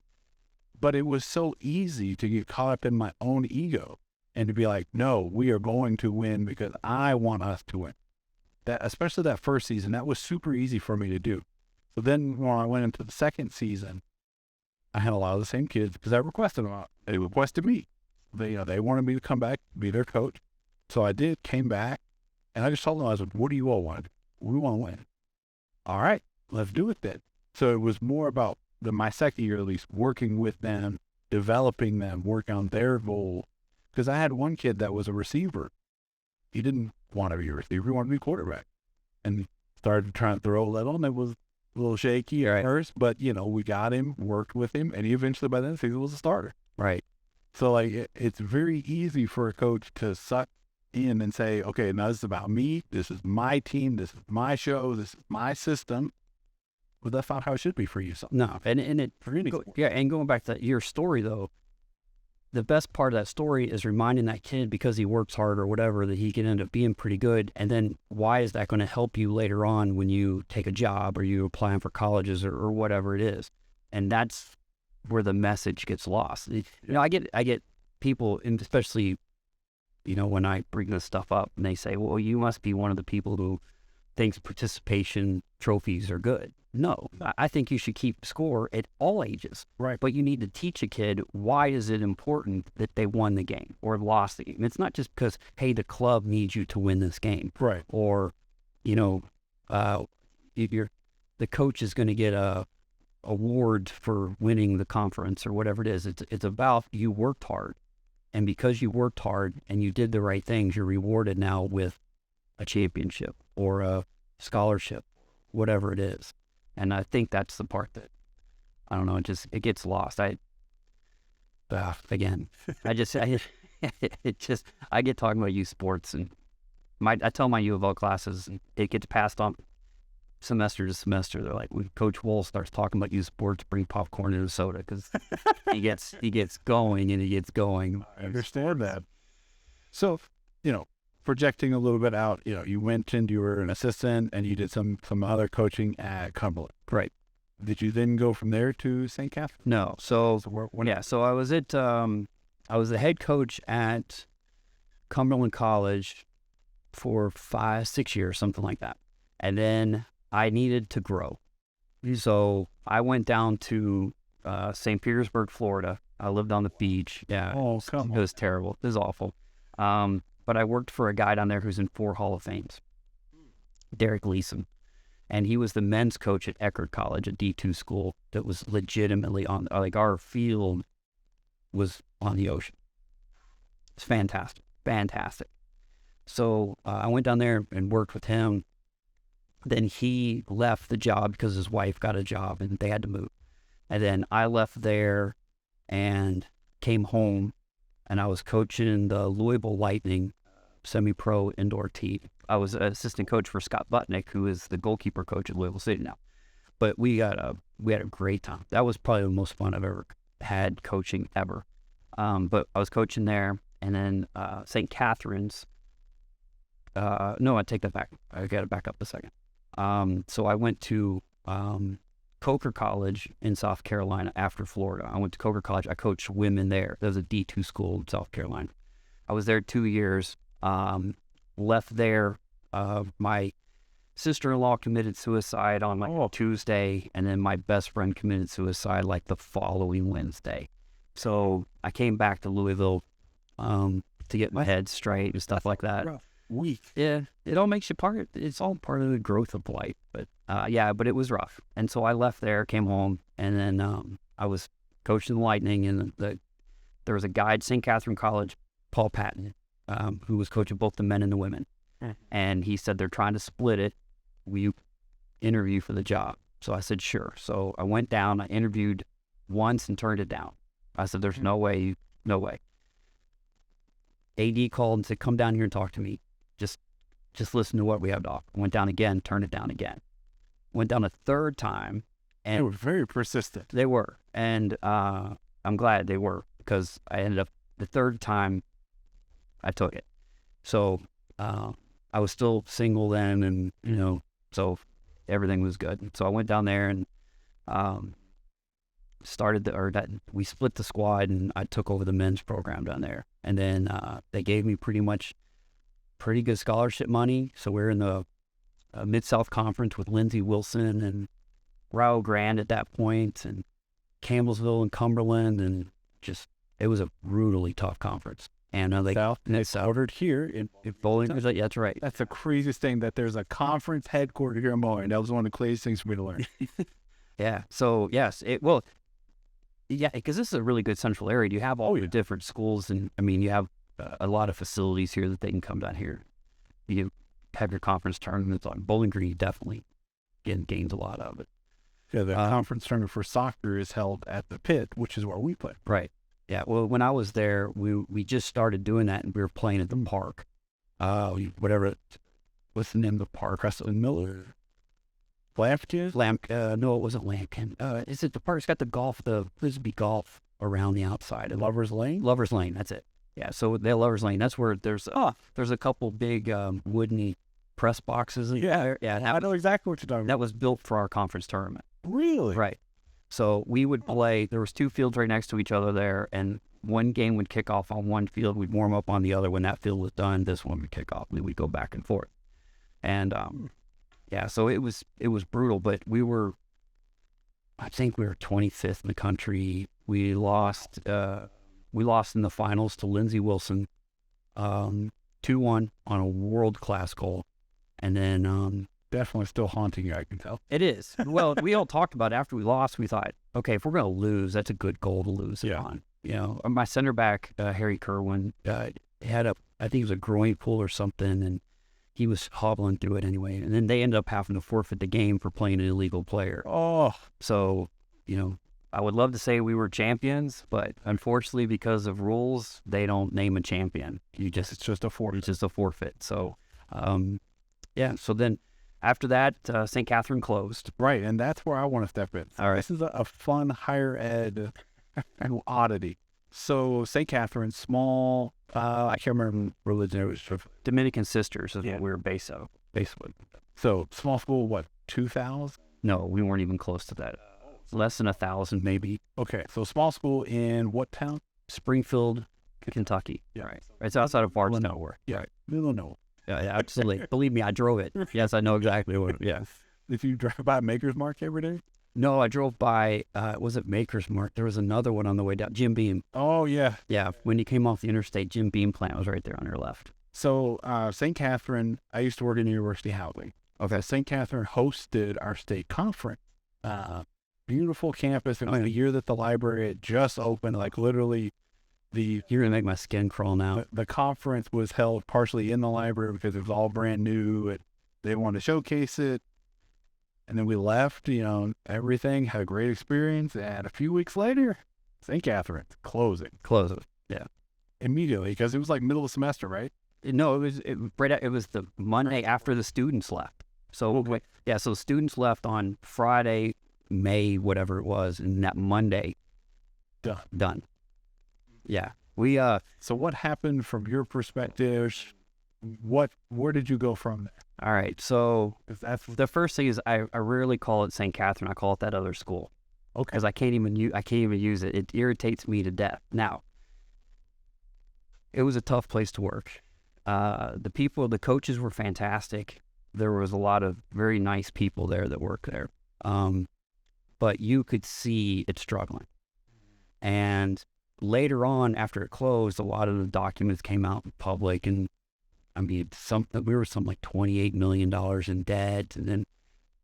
But it was so easy to get caught up in my own ego and to be like, no, we are going to win because I want us to win. That, especially that first season, that was super easy for me to do. So then when I went into the second season, I had a lot of the same kids because I requested them out. They requested me. they wanted me to come back, be their coach. So I did, came back, and I just told them, I said, what do you all want? We want to win. All right, let's do it then. So it was more about my second year, at least, working with them, developing them, working on their goal. Because I had one kid that was a receiver. He didn't want to be a receiver. He wanted to be quarterback. And he started trying to throw a little, and it was a little shaky at first. But, we got him, worked with him, and he eventually, by the end of the season, was a starter. Right. So, it's very easy for a coach to suck in and say, okay, now this is about me. This is my team. This is my show. This is my system. But that's not how it should be for you. So. No, and going back to your story though, the best part of that story is reminding that kid, because he works hard or whatever, that he can end up being pretty good. And then why is that going to help you later on when you take a job or you applying for colleges or whatever it is? And that's where the message gets lost. I get people, and especially, when I bring this stuff up and they say, well, you must be one of the people who thinks participation trophies are good. No, I think you should keep score at all ages. Right. But you need to teach a kid, why is it important that they won the game or lost the game? It's not just because, hey, the club needs you to win this game. Right. Or, if the coach is going to get a award for winning the conference or whatever it is. It's about, you worked hard. And because you worked hard and you did the right things, you're rewarded now with a championship or a scholarship, whatever it is. And I think that's the part that, I don't know, it gets lost. I get talking about youth sports, and I tell my U of L classes, and it gets passed on semester to semester. They're like, when Coach Wolz starts talking about youth sports, bring popcorn and a soda, because he gets going and he gets going. I understand that. So, projecting a little bit out, you went and you were an assistant and you did some other coaching at Cumberland. Right. Did you then go from there to St. Catherine? No. So I was I was the head coach at Cumberland College for 5-6 years, something like that. And then I needed to grow. So I went down to St. Petersburg, Florida. I lived on the beach. Yeah. Oh, come on. It was terrible. It was awful. But I worked for a guy down there who's in 4 Hall of Fames, Derek Leeson. And he was the men's coach at Eckerd College, a D2 school that was legitimately on, our field was on the ocean. It's fantastic. So I went down there and worked with him. Then he left the job because his wife got a job and they had to move. And then I left there and came home, and I was coaching the Louisville Lightning semi-pro indoor team. I was an assistant coach for Scott Butnick, who is the goalkeeper coach at Louisville City now. But we had a great time. That was probably the most fun I've ever had coaching ever. But I was coaching there, and then St. Catherine's. No, I take that back. I got to back up a second. So I went to Coker College in South Carolina after Florida. I went to Coker College. I coached women there. That was a D2 school in South Carolina. I was there 2 years. Left there. My sister-in-law committed suicide on Tuesday, and then my best friend committed suicide the following Wednesday. So I came back to Louisville to get my head straight and stuff like that. Rough week. Yeah, it all makes you part. It's all part of the growth of life. But but it was rough. And so I left there, came home, and then I was coaching the Lightning, and there was a guy at St. Catherine College, Paul Patton, who was coaching both the men and the women. And he said, they're trying to split it. Will you interview for the job? So I said, sure. So I went down, I interviewed once and turned it down. I said, there's no way. AD called and said, come down here and talk to me. Just listen to what we have to offer. Went down again, turned it down again. Went down a third time. And they were very persistent. They were. And I'm glad they were, because I ended up, the third time, I took it. So I was still single then, and, so everything was good. So I went down there and we split the squad, and I took over the men's program down there. And then they gave me pretty good scholarship money. So we're in the Mid-South Conference with Lindsey Wilson and Rio Grande at that point, and Campbellsville and Cumberland, and It was a brutally tough conference. And It's ordered here in Bowling Green. Yeah, that's right. That's the craziest thing, that there's a conference headquartered here in Bowling. That was one of the craziest things for me to learn. Yeah. So yes, because this is a really good central area. You have all the different schools, and I mean, you have a lot of facilities here that they can come down here. You have your conference tournaments on Bowling Green. Definitely gains a lot of it. Yeah, the conference tournament for soccer is held at the Pit, which is where we play. Right. Yeah. Well, when I was there, we just started doing that, and we were playing at the park. What's the name of the park? Wrestling Miller. Lampkin? No, it wasn't Lampkin. Is it the park? It's got the frisbee golf around the outside. Lovers Lane? Lovers Lane, that's it. Yeah, so the Lovers Lane, that's where there's a couple big wooden press boxes. Yeah. I know exactly what you're talking about. That was built for our conference tournament. Really? Right. So we would play, there was two fields right next to each other there, and one game would kick off on one field, we'd warm up on the other. When that field was done, this one would kick off. We would go back and forth. And yeah, so it was brutal, but I think we were 25th in the country. We lost in the finals to Lindsey Wilson, 2-1 on a world-class goal. And then definitely still haunting you, I can tell. It is. Well, we all talked about it after we lost. We thought, okay, if we're going to lose, that's a good goal to lose it on. You know, my center back, Harry Kerwin, had I think it was a groin pull or something, and he was hobbling through it anyway. And then they ended up having to forfeit the game for playing an illegal player. Oh. So, you know, I would love to say we were champions, but unfortunately, because of rules, they don't name a champion. It's just a forfeit. It's just a forfeit. So, yeah. So then after that, St. Catherine closed. Right, and that's where I want to step in. All right. This is a fun higher ed oddity. So St. Catherine, small, I can't remember religion. It was sort of Dominican Sisters is what we were based with. So small school, what, 2,000? No, we weren't even close to that. Less than 1,000 maybe. Okay, so small school in what town? Springfield, Kentucky. Yeah. Right. It's outside of Barstow. Yeah, right. Illinois. Yeah, absolutely. Believe me, I drove it. Yes, I know exactly what. Yeah. If you drive by Maker's Mark every day? No, I drove by. Was it Maker's Mark? There was another one on the way down. Jim Beam. Oh yeah. Yeah. When you came off the interstate, Jim Beam plant was right there on your left. So St. Catherine, I used to work in University Housing. Okay. St. Catherine hosted our state conference. Beautiful campus. It was the year that the library had just opened. Like literally, you're gonna make my skin crawl now. The conference was held partially in the library because it was all brand new. And they wanted to showcase it. And then we left, everything, had a great experience. And a few weeks later, St. Catherine's closing. Yeah. Immediately, because it was like middle of semester, right? No, it was the Monday after the students left. So, so students left on Friday, May, whatever it was, and that Monday, done. Yeah. So what happened from your perspective? Where did you go from there? All right, so the first thing is I rarely call it St. Catherine. I call it that other school. Okay. Because I can't even use it. It irritates me to death. Now, it was a tough place to work. The coaches were fantastic. There was a lot of very nice people there that work there. But you could see it struggling. And later on, after it closed, a lot of the documents came out in public, and I mean, we were something like $28 million in debt. And then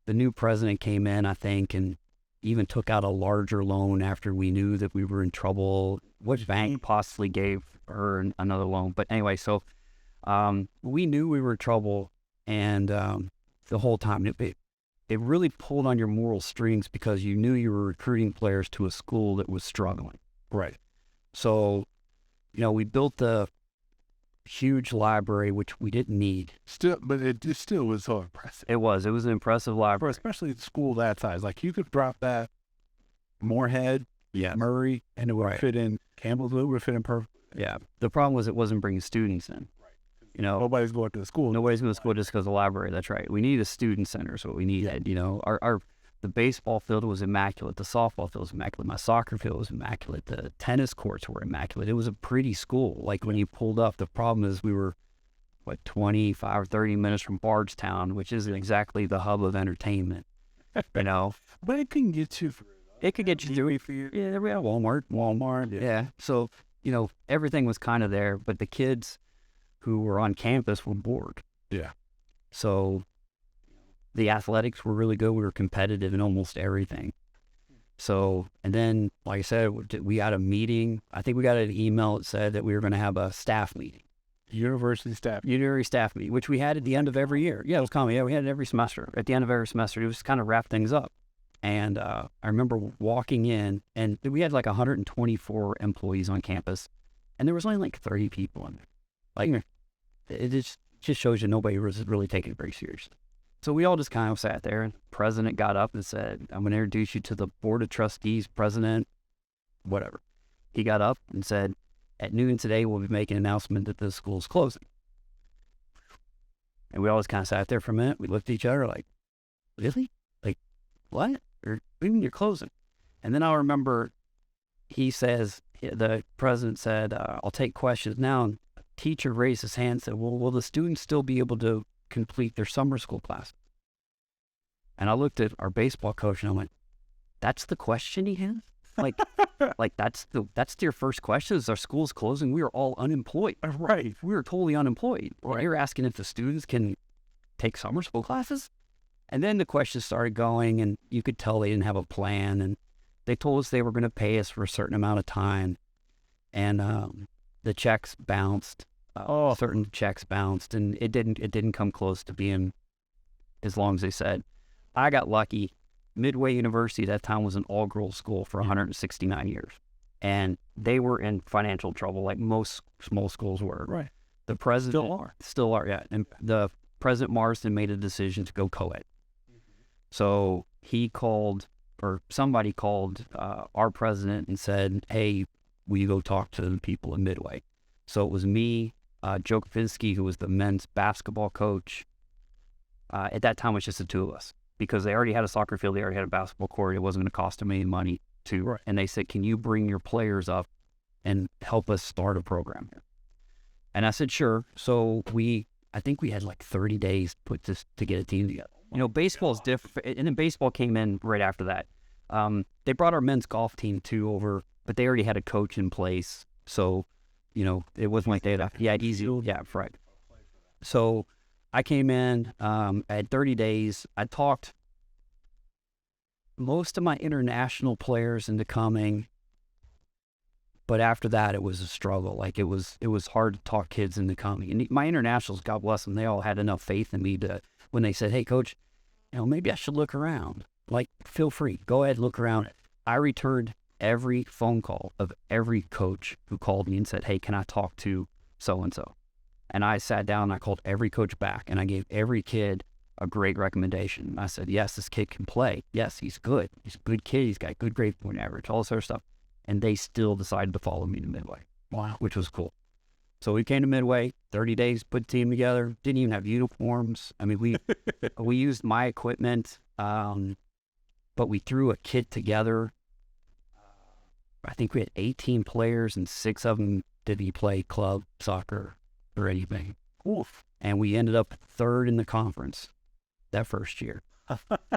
the new president came in, I think, and even took out a larger loan after we knew that we were in trouble. Which bank possibly gave her another loan? But anyway, so we knew we were in trouble, and the whole time it really pulled on your moral strings because you knew you were recruiting players to a school that was struggling. Right. So, we built the huge library, which we didn't need. But it still was so impressive. It was an impressive library. Especially a school that size. Like you could drop that Moorhead, Murray, and it would fit in Campbellsville, it would fit in perfect. Yeah. The problem was it wasn't bringing students in. Right. Nobody's going to the school. Nobody's going to school just because of the library. That's right. We need a student center is what we needed. The baseball field was immaculate. The softball field was immaculate. My soccer field was immaculate. The tennis courts were immaculate. It was a pretty school. Like when you pulled up, the problem is we were, 25 or 30 minutes from Bardstown, which isn't exactly the hub of entertainment, But it can get you through. It could get you through. Yeah, Walmart. Yeah. So everything was kind of there, but the kids who were on campus were bored. Yeah. So the athletics were really good. We were competitive in almost everything. So, and then, like I said, we got a meeting. I think we got an email that said that we were going to have a staff meeting. University staff meeting, which we had at the end of every year. Yeah, it was common. Yeah, we had it every semester. At the end of every semester, it was kind of wrap things up. And I remember walking in, and we had like 124 employees on campus, and there was only like 30 people in there. Like, it just shows you nobody was really taking it very seriously. So we all just kind of sat there, and the president got up and said, I'm going to introduce you to the board of trustees, president, whatever. He got up and said, at noon today, we'll be making an announcement that the school's closing. And we all just kind of sat there for a minute. We looked at each other like, really? Like, what? Or what do you mean you're closing? And then I'll remember the president said, I'll take questions now. And a teacher raised his hand and said, well, will the students still be able to complete their summer school class? And I looked at our baseball coach and I went, that's the question he has? Like that's your first question? Is our school's closing? We are all unemployed. Right. We are totally unemployed. Right. You're asking if the students can take summer school classes? And then the questions started going, and you could tell they didn't have a plan. And they told us they were going to pay us for a certain amount of time. And the checks bounced. Certain checks bounced, and it didn't come close to being as long as they said. I got lucky. Midway University at that time was an all-girls school for 169 years. And they were in financial trouble like most small schools were. Right. The president... Still are, yeah. And the President Marsden made a decision to go co-ed. So he called, or somebody called our president and said, hey, will you go talk to the people in Midway? So it was me, Joe Kapinski, who was the men's basketball coach. At that time, it was just the two of us. Because they already had a soccer field, they already had a basketball court. It wasn't going to cost them any money to. Right. And they said, can you bring your players up and help us start a program here? And I said, sure. So I think we had like 30 days to get a team together. Baseball is different. And then baseball came in right after that. They brought our men's golf team too over, but they already had a coach in place. So, it wasn't like they had easy. Yeah, right. So I came in, I had 30 days. I talked most of my international players into coming, but after that, it was a struggle. Like it was hard to talk kids into coming. And my internationals, God bless them, they all had enough faith in me to, when they said, hey, coach, maybe I should look around. Like, feel free, go ahead, look around. I returned every phone call of every coach who called me and said, hey, can I talk to so-and-so? And I sat down and I called every coach back and I gave every kid a great recommendation. I said, yes, this kid can play. Yes, he's good. He's a good kid. He's got good grade point average, all this other stuff. And they still decided to follow me to Midway. Wow. Which was cool. So we came to Midway, 30 days, put a team together, didn't even have uniforms. I mean, we used my equipment, but we threw a kit together. I think we had 18 players and 6 of them didn't play club soccer or anything. Oof. And we ended up 3rd in the conference that first year.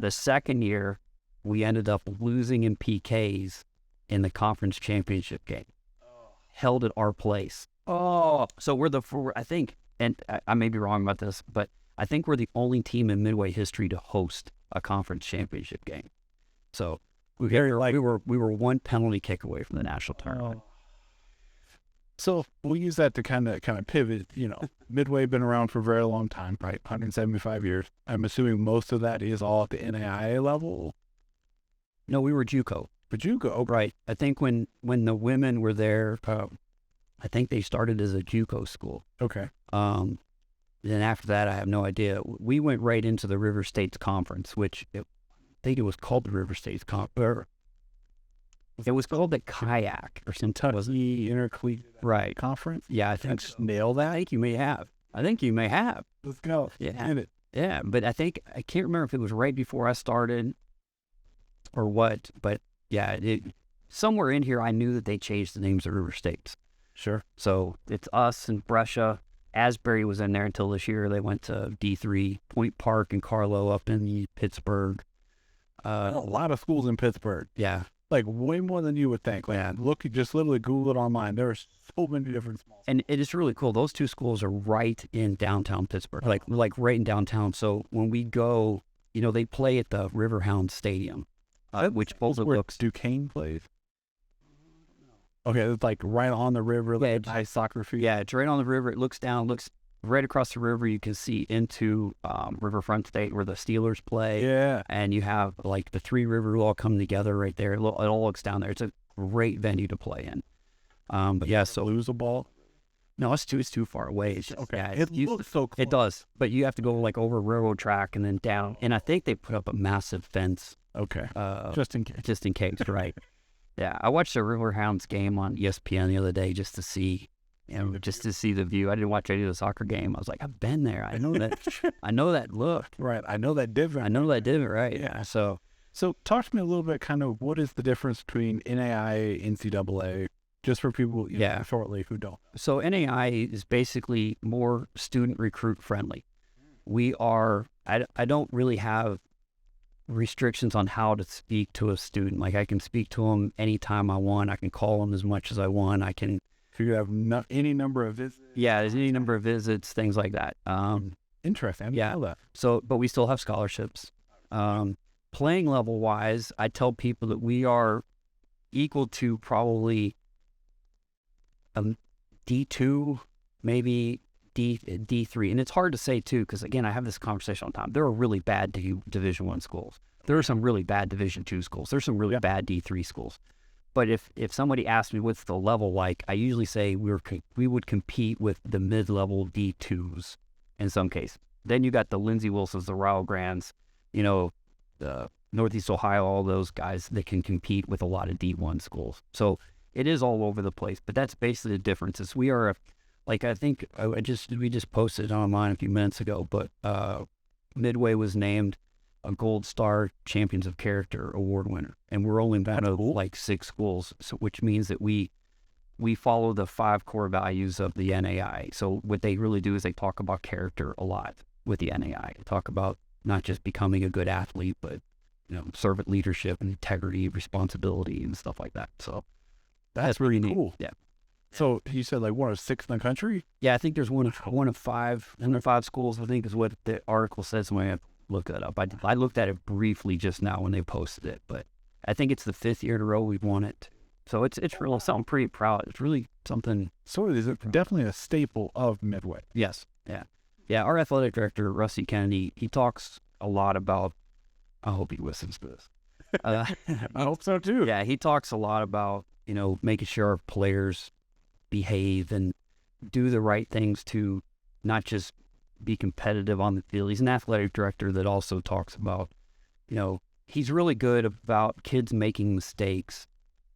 The second year, we ended up losing in PKs in the conference championship game, held at our place. So I think, and I may be wrong about this, but I think we're the only team in Midway history to host a conference championship game. So we were one penalty kick away from the national tournament. So we'll use that to kind of pivot. Midway been around for a very long time, right? 175 years. I'm assuming most of that is all at the NAIA level. No, we were JUCO. But JUCO, okay. Right. I think when the women were there, I think they started as a JUCO school. Okay. Then after that, I have no idea. We went right into the River States Conference, which I think it was called the River States Conference. It was called the Kayak or something. Kentucky Intercollegiate Conference? Yeah, I think so. Nail that? I think you may have. Let's go. Yeah. Yeah, but I can't remember if it was right before I started or what, but yeah, somewhere in here I knew that they changed the names of River States. Sure. So it's us and Brescia. Asbury was in there until this year. They went to D3. Point Park and Carlo up in Pittsburgh. A lot of schools in Pittsburgh. Yeah. Like way more than you would think. Like look, you just literally Google it online. There are so many different schools. And it is really cool. Those two schools are right in downtown Pittsburgh, like right in downtown. So when we go, they play at the Riverhound Stadium, which also looks Duquesne plays. Okay, it's like right on the river, like a nice soccer field. Yeah, it's right on the river. It looks right across the river. You can see into Riverfront State where the Steelers play. Yeah. And you have like the Three Rivers all come together right there. It all looks down there. It's a great venue to play in. But yeah, so lose a ball. No, it's too far away. It's just, okay. Yeah, it looks so close. It does, but you have to go like over a railroad track and then down. And I think they put up a massive fence. Okay. Just in case. Just in case, right? Yeah, I watched the Riverhounds game on ESPN the other day just to see the view. I didn't watch any of the soccer game. I was like, I've been there. I know that. I know that look. Right. I know that divot. Right? Yeah. So talk to me a little bit. Kind of what is the difference between NAIA, NCAA, just for people shortly who don't. So NAIA is basically more student recruit friendly. We are. I don't really have restrictions on how to speak to a student. Like I can speak to them anytime I want. I can call them as much as I want. I can. So you have any number of visits? Yeah, there's any number of visits, things like that. Interesting. I didn't know that. So, but we still have scholarships. Playing level wise, I tell people that we are equal to probably D2, maybe D3, and it's hard to say too because again, I have this conversation all the time. There are really bad Division I schools. There are some really bad Division II schools. There's some really bad D3 schools. But if somebody asks me what's the level like, I usually say we would compete with the mid-level D2s in some case. Then you got the Lindsey Wilsons, the Rio Grandes, the Northeast Ohio, all those guys that can compete with a lot of D1 schools. So it is all over the place. But that's basically the differences. We are, I think we just posted online a few minutes ago, but Midway was named a Gold Star Champions of Character Award winner, and we're only one of like 6 schools, so which means that we follow the 5 core values of the NAI. So what they really do is they talk about character a lot with the NAI. They talk about not just becoming a good athlete, but servant leadership and integrity, responsibility, and stuff like that. So that's really cool. Neat. Yeah. So you said like 1 of 6 in the country? Yeah, I think there's one of 5 schools. I think is what the article says when I look that up. I looked at it briefly just now when they posted it, but I think it's the 5th year in a row we've won it. So it's really something pretty proud. It's really something. So it is definitely a staple of Midway. Yes. Yeah. Our athletic director, Rusty Kennedy, he talks a lot about. I hope he listens to this. I hope so too. Yeah, he talks a lot about making sure our players behave and do the right things to not just be competitive on the field. He's an athletic director that also talks about, he's really good about kids making mistakes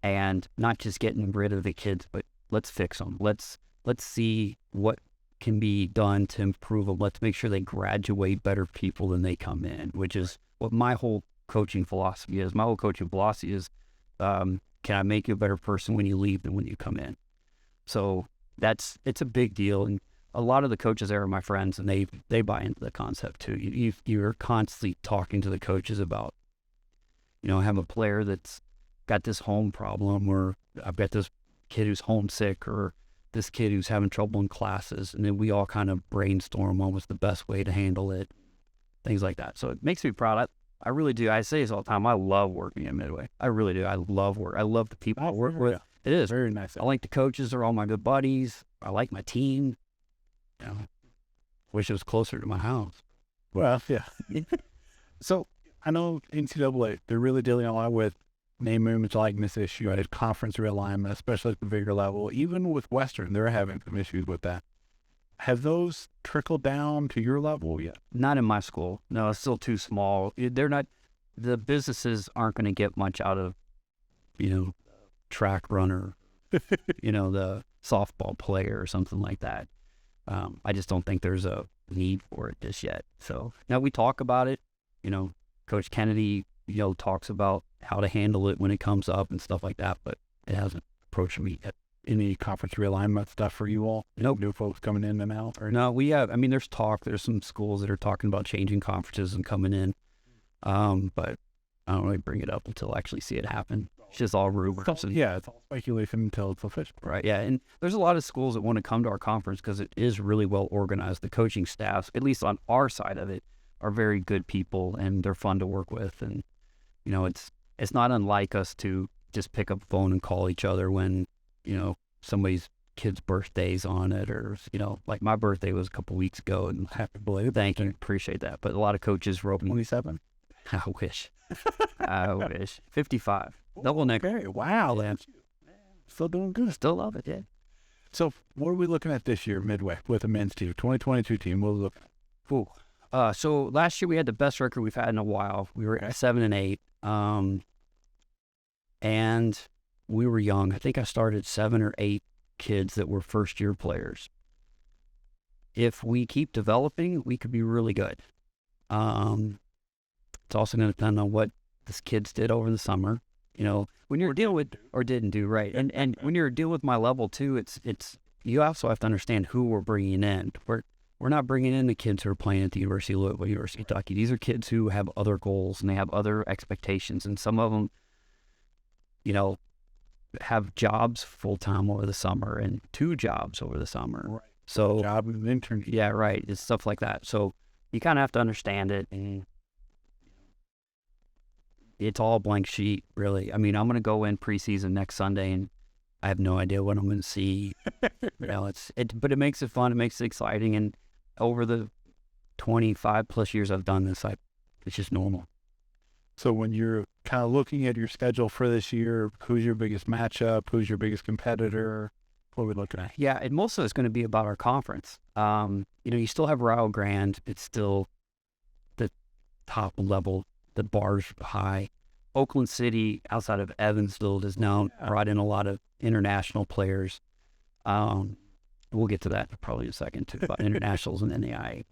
and not just getting rid of the kids, but let's fix them. Let's see what can be done to improve them. Let's make sure they graduate better people than they come in, which is what my whole coaching philosophy is. My whole coaching philosophy is, can I make you a better person when you leave than when you come in? So it's a big deal. And a lot of the coaches there are my friends, and they buy into the concept too. You're constantly talking to the coaches about, I have a player that's got this home problem, or I've got this kid who's homesick, or this kid who's having trouble in classes, and then we all kind of brainstorm on what's the best way to handle it, things like that. So it makes me proud. I really do. I say this all the time. I love working at Midway. I really do. I love work. I love the people I work with. It is very nice. I like the coaches. They're all my good buddies. I like my team. Wish it was closer to my house. Well, yeah. So I know NCAA, they're really dealing a lot with name, image, likeness issue. I did conference realignment, especially at the bigger level. Even with Western, they're having some issues with that. Have those trickled down to your level yet? Not in my school. No, it's still too small. They're not. The businesses aren't going to get much out of, track runner, the softball player or something like that. I just don't think there's a need for it just yet. So now we talk about it. Coach Kennedy, talks about how to handle it when it comes up and stuff like that, but it hasn't approached me yet. Any conference realignment stuff for you all? Nope. New folks coming in and out? Or? No, we have. There's talk. There's some schools that are talking about changing conferences and coming in. But I don't really bring it up until I actually see it happen. It's just all rumors. It's all speculation until it's official. Right, yeah. And there's a lot of schools that want to come to our conference because it is really well organized. The coaching staffs, at least on our side of it, are very good people, and they're fun to work with. And, you know, it's not unlike us to just pick up the phone and call each other when, you know, somebody's kid's birthday's on it, or, you know, like my birthday was a couple weeks ago, and happy belated. Thank you, appreciate that. But a lot of coaches were open. 27. I wish. I wish. 55. Double neck. Okay, wow, Lance. Still doing good. Still love it, yeah. So what are we looking at this year, Midway, with the men's team, 2022 team? What are we looking at? Ooh. So last year we had the best record we've had in a while. We were at 7-8. And we were young. I think I started 7 or 8 kids that were first-year players. If we keep developing, we could be really good. It's also going to depend on what the kids did over the summer. You know, when you're dealing with, or didn't do, right. And when you're dealing with my level too, it's you also have to understand who we're bringing in. We're not bringing in the kids who are playing at the University of Louisville, University of Kentucky. These are kids who have other goals and they have other expectations, and some of them, you know, have jobs full-time over the summer and 2 jobs over the summer. Right. So Job and intern. yeah, right. It's stuff like that. So you kind of have to understand it, and it's all a blank sheet, really. I mean, I'm going to go in preseason next Sunday, and I have no idea what I'm going to see. You know, but it makes it fun. It makes it exciting. And over the 25 plus years I've done this, it's just normal. So when you're kind of looking at your schedule for this year, who's your biggest matchup? Who's your biggest competitor? What are we looking at? Yeah, and most of it's going to be about our conference. You know, you still have Rio Grande. It's still the top level. The bar's high. Oakland City, outside of Evansville, has now brought in a lot of international players. We'll get to that probably in a second, too, about internationals and NAI.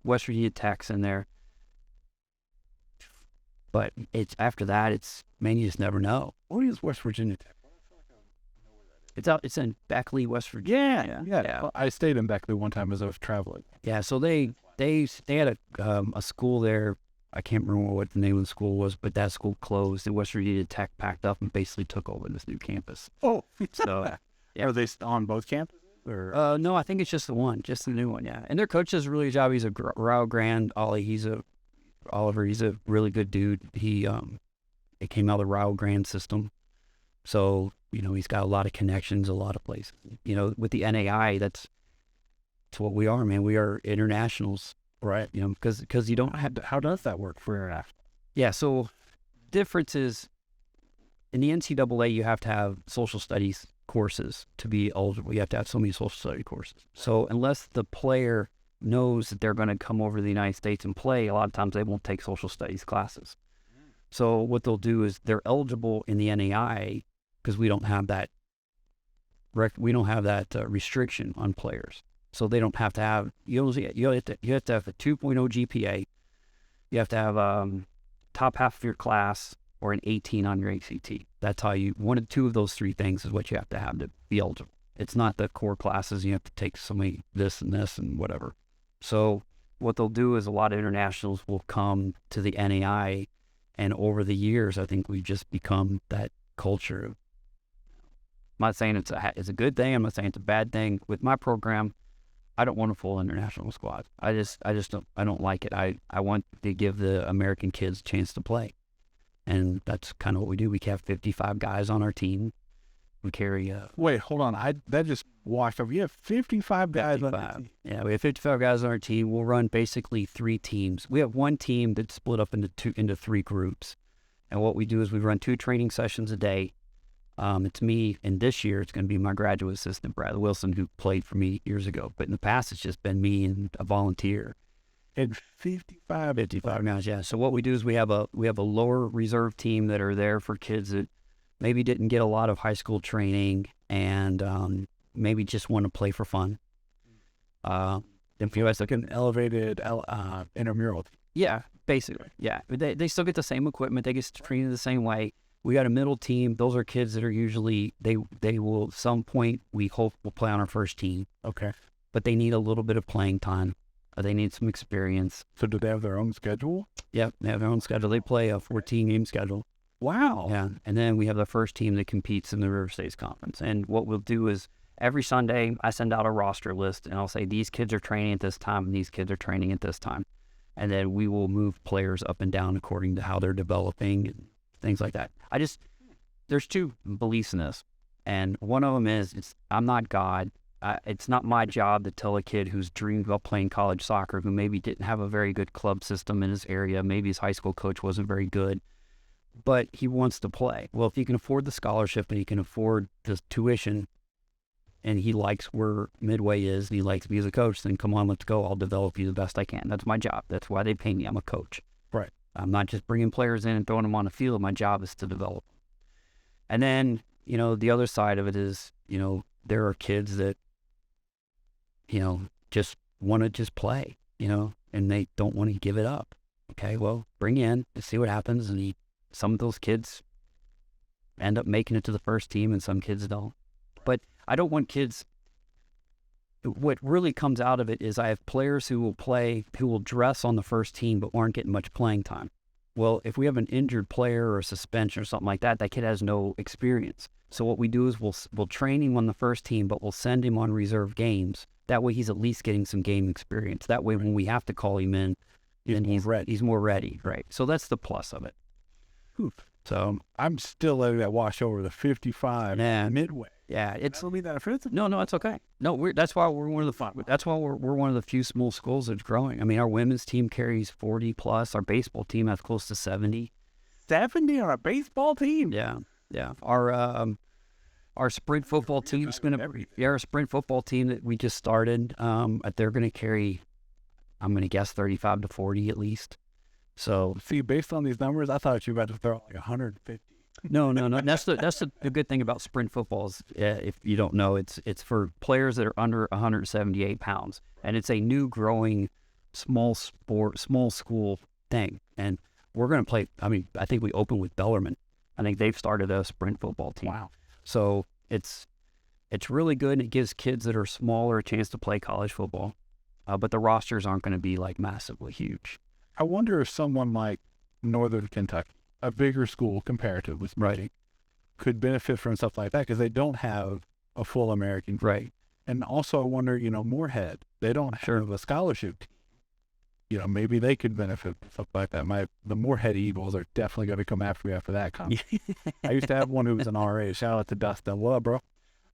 West Virginia Tech's in there. But it's after that, you just never know. What is West Virginia Tech? It's in Beckley, West Virginia. Yeah. Well, I stayed in Beckley one time as I was traveling. Yeah, so they had a school there. I can't remember what the name of the school was, but that school closed, and West Virginia Tech packed up and basically took over this new campus. Oh, so yeah. Are they on both campuses? Or? No, I think it's just the new one, yeah. And their coach does a really good job. He's a Rio Grande Ollie. Oliver. He's a really good dude. It came out of the Rio Grande system, so you know he's got a lot of connections, a lot of places. You know, with the NAI, that's what we are, man. We are internationals. Right. You know, because you don't have to. How does that work for international? Yeah. So, difference is in the NCAA, you have to have social studies courses to be eligible. You have to have so many social study courses. So, unless the player knows that they're going to come over to the United States and play, a lot of times they won't take social studies classes. So, what they'll do is they're eligible in the NAI because we don't have that. Restriction on players. So they don't have to have you have to have a 2.0 GPA. You have to have top half of your class or an 18 on your ACT. That's how one of 2 of those 3 things is what you have to have to be eligible. It's not the core classes. You have to take so many this and whatever. So what they'll do is a lot of internationals will come to the NAI, and over the years, I think we've just become that culture. I'm not saying it's a good thing. I'm not saying it's a bad thing. With my program, I don't want a full international squad. I just don't like it. I want to give the American kids a chance to play. And that's kind of what we do. We have 55 guys on our team. We carry Wait, hold on. That just washed over. You have 55 guys on our team. Yeah, we have 55 guys on our team. We'll run basically 3 teams. We have one team that's split up into 3 groups. And what we do is we run 2 training sessions a day. It's me, and this year it's going to be my graduate assistant, Brad Wilson, who played for me years ago. But in the past, it's just been me and a volunteer. And 55 guys, yeah. So what we do is we have a lower reserve team that are there for kids that maybe didn't get a lot of high school training and maybe just want to play for fun. If you guys like an elevated intramural team. Yeah, basically, yeah. They still get the same equipment. They get treated the same way. We got a middle team. Those are kids that are usually, they will at some point, we hope will play on our first team. Okay. But they need a little bit of playing time. They need some experience. So do they have their own schedule? Yep, they have their own schedule. They play a 14-game schedule. Wow. Yeah, and then we have the first team that competes in the River States Conference. And what we'll do is every Sunday I send out a roster list, and I'll say these kids are training at this time and these kids are training at this time. And then we will move players up and down according to how they're developing and things like that. There's two beliefs in this. And one of them is I'm not God. It's not my job to tell a kid who's dreamed about playing college soccer, who maybe didn't have a very good club system in his area, maybe his high school coach wasn't very good, but he wants to play. Well, if he can afford the scholarship and he can afford the tuition and he likes where Midway is and he likes me as a coach, then come on, let's go. I'll develop you the best I can. That's my job. That's why they pay me. I'm a coach. Right. I'm not just bringing players in and throwing them on the field. My job is to develop them. And then, the other side of it is, there are kids that, just want to just play, and they don't want to give it up. Okay, well, bring in to see what happens. And some of those kids end up making it to the first team and some kids don't. But I don't want kids, what really comes out of it is I have players who will dress on the first team but aren't getting much playing time. Well, if we have an injured player or a suspension or something like that, that kid has no experience. So what we do is we'll train him on the first team, but we'll send him on reserve games. That way he's at least getting some game experience. That way when we have to call him in, he's more ready. Right. So that's the plus of it. Oof. So I'm still letting that wash over the 55 Midway. Yeah, It'll be that offensive. No, it's okay. No, that's why we're one of the few small schools that's growing. I mean, our women's team carries 40 plus. Our baseball team has close to 70. 70 on a baseball team. Yeah. Our sprint football team is our sprint football team that we just started. They're going to carry, I'm going to guess 35 to 40 at least. So see, based on these numbers, I thought you were about to throw like 150. No. That's the good thing about sprint football is, if you don't know, it's for players that are under 178 pounds, and it's a new growing small school thing. And we're going to play. I mean, I think we open with Bellarmine. I think they've started a sprint football team. Wow. So it's really good, and it gives kids that are smaller a chance to play college football. But the rosters aren't going to be like massively huge. I wonder if someone like Northern Kentucky, a bigger school comparatively speaking, could benefit from stuff like that because they don't have a full American team. Right. And also I wonder, Moorhead, they don't have a scholarship team. Maybe they could benefit from stuff like that. The Moorhead Eagles are definitely going to come after me after that comment. I used to have one who was an RA. Shout out to Dustin. What up, bro?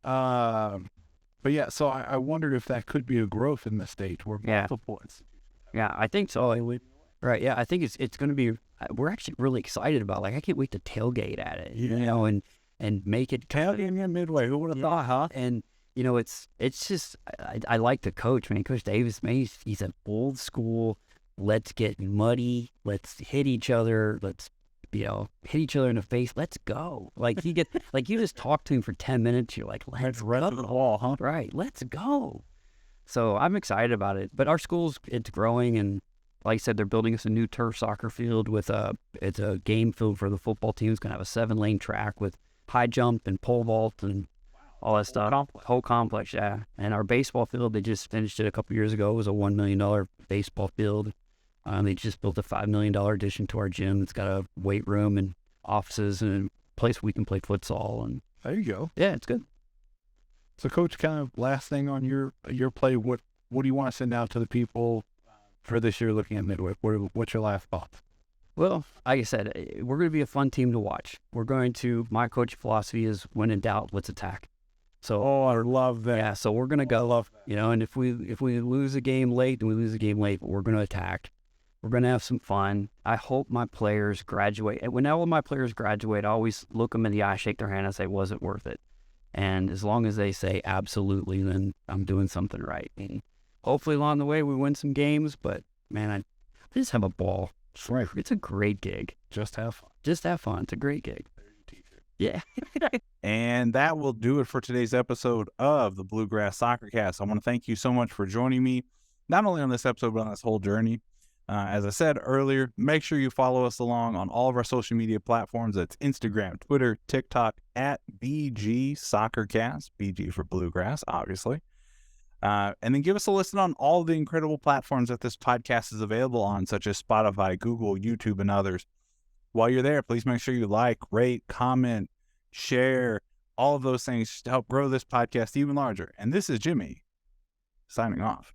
But yeah, so I wondered if that could be a growth in the state where multiple institutions. Yeah, I think so. Right. Yeah, I think it's going to be. We're actually really excited about. Like, I can't wait to tailgate at it. And make it tailgate in Midway. Who would have thought, huh? And it's just I like the coach, man. Coach Davis, man, he's an old school. Let's get muddy. Let's hit each other. Let's hit each other in the face. Let's go. Like you just talk to him for 10 minutes. You're like, let's go. The ball, huh? Right. Let's go. So I'm excited about it. But our school's it's growing, and like I said, they're building us a new turf soccer field with it's a game field for the football team. It's going to have a 7-lane track with high jump and pole vault and all that stuff. Whole complex, yeah. And our baseball field, they just finished it a couple years ago. It was a $1 million baseball field. They just built a $5 million addition to our gym. It's got a weight room and offices and a place we can play futsal. And there you go. Yeah, it's good. So, Coach, kind of last thing on your play, what do you want to send out to the people for this year looking at Midway? What's your last thoughts? Well, like I said, we're going to be a fun team to watch. My coaching philosophy is when in doubt, let's attack. So, I love that. Yeah, so we're going to go, and if we lose a game late, then we lose a game late, but we're going to attack. We're going to have some fun. I hope my players graduate. And when all of my players graduate, I always look them in the eye, shake their hand, and say, was it worth it? And as long as they say absolutely, then I'm doing something right. And hopefully along the way we win some games, but man, I just have a ball. Right. It's a great gig. Just have fun. It's a great gig. Yeah. And that will do it for today's episode of the Bluegrass Soccer Cast. I want to thank you so much for joining me, not only on this episode, but on this whole journey. As I said earlier, make sure you follow us along on all of our social media platforms. That's Instagram, Twitter, TikTok, at BG Soccer Cast. BG for Bluegrass, obviously. And then give us a listen on all the incredible platforms that this podcast is available on, such as Spotify, Google, YouTube, and others. While you're there, please make sure you like, rate, comment, share, all of those things to help grow this podcast even larger. And this is Jimmie, signing off.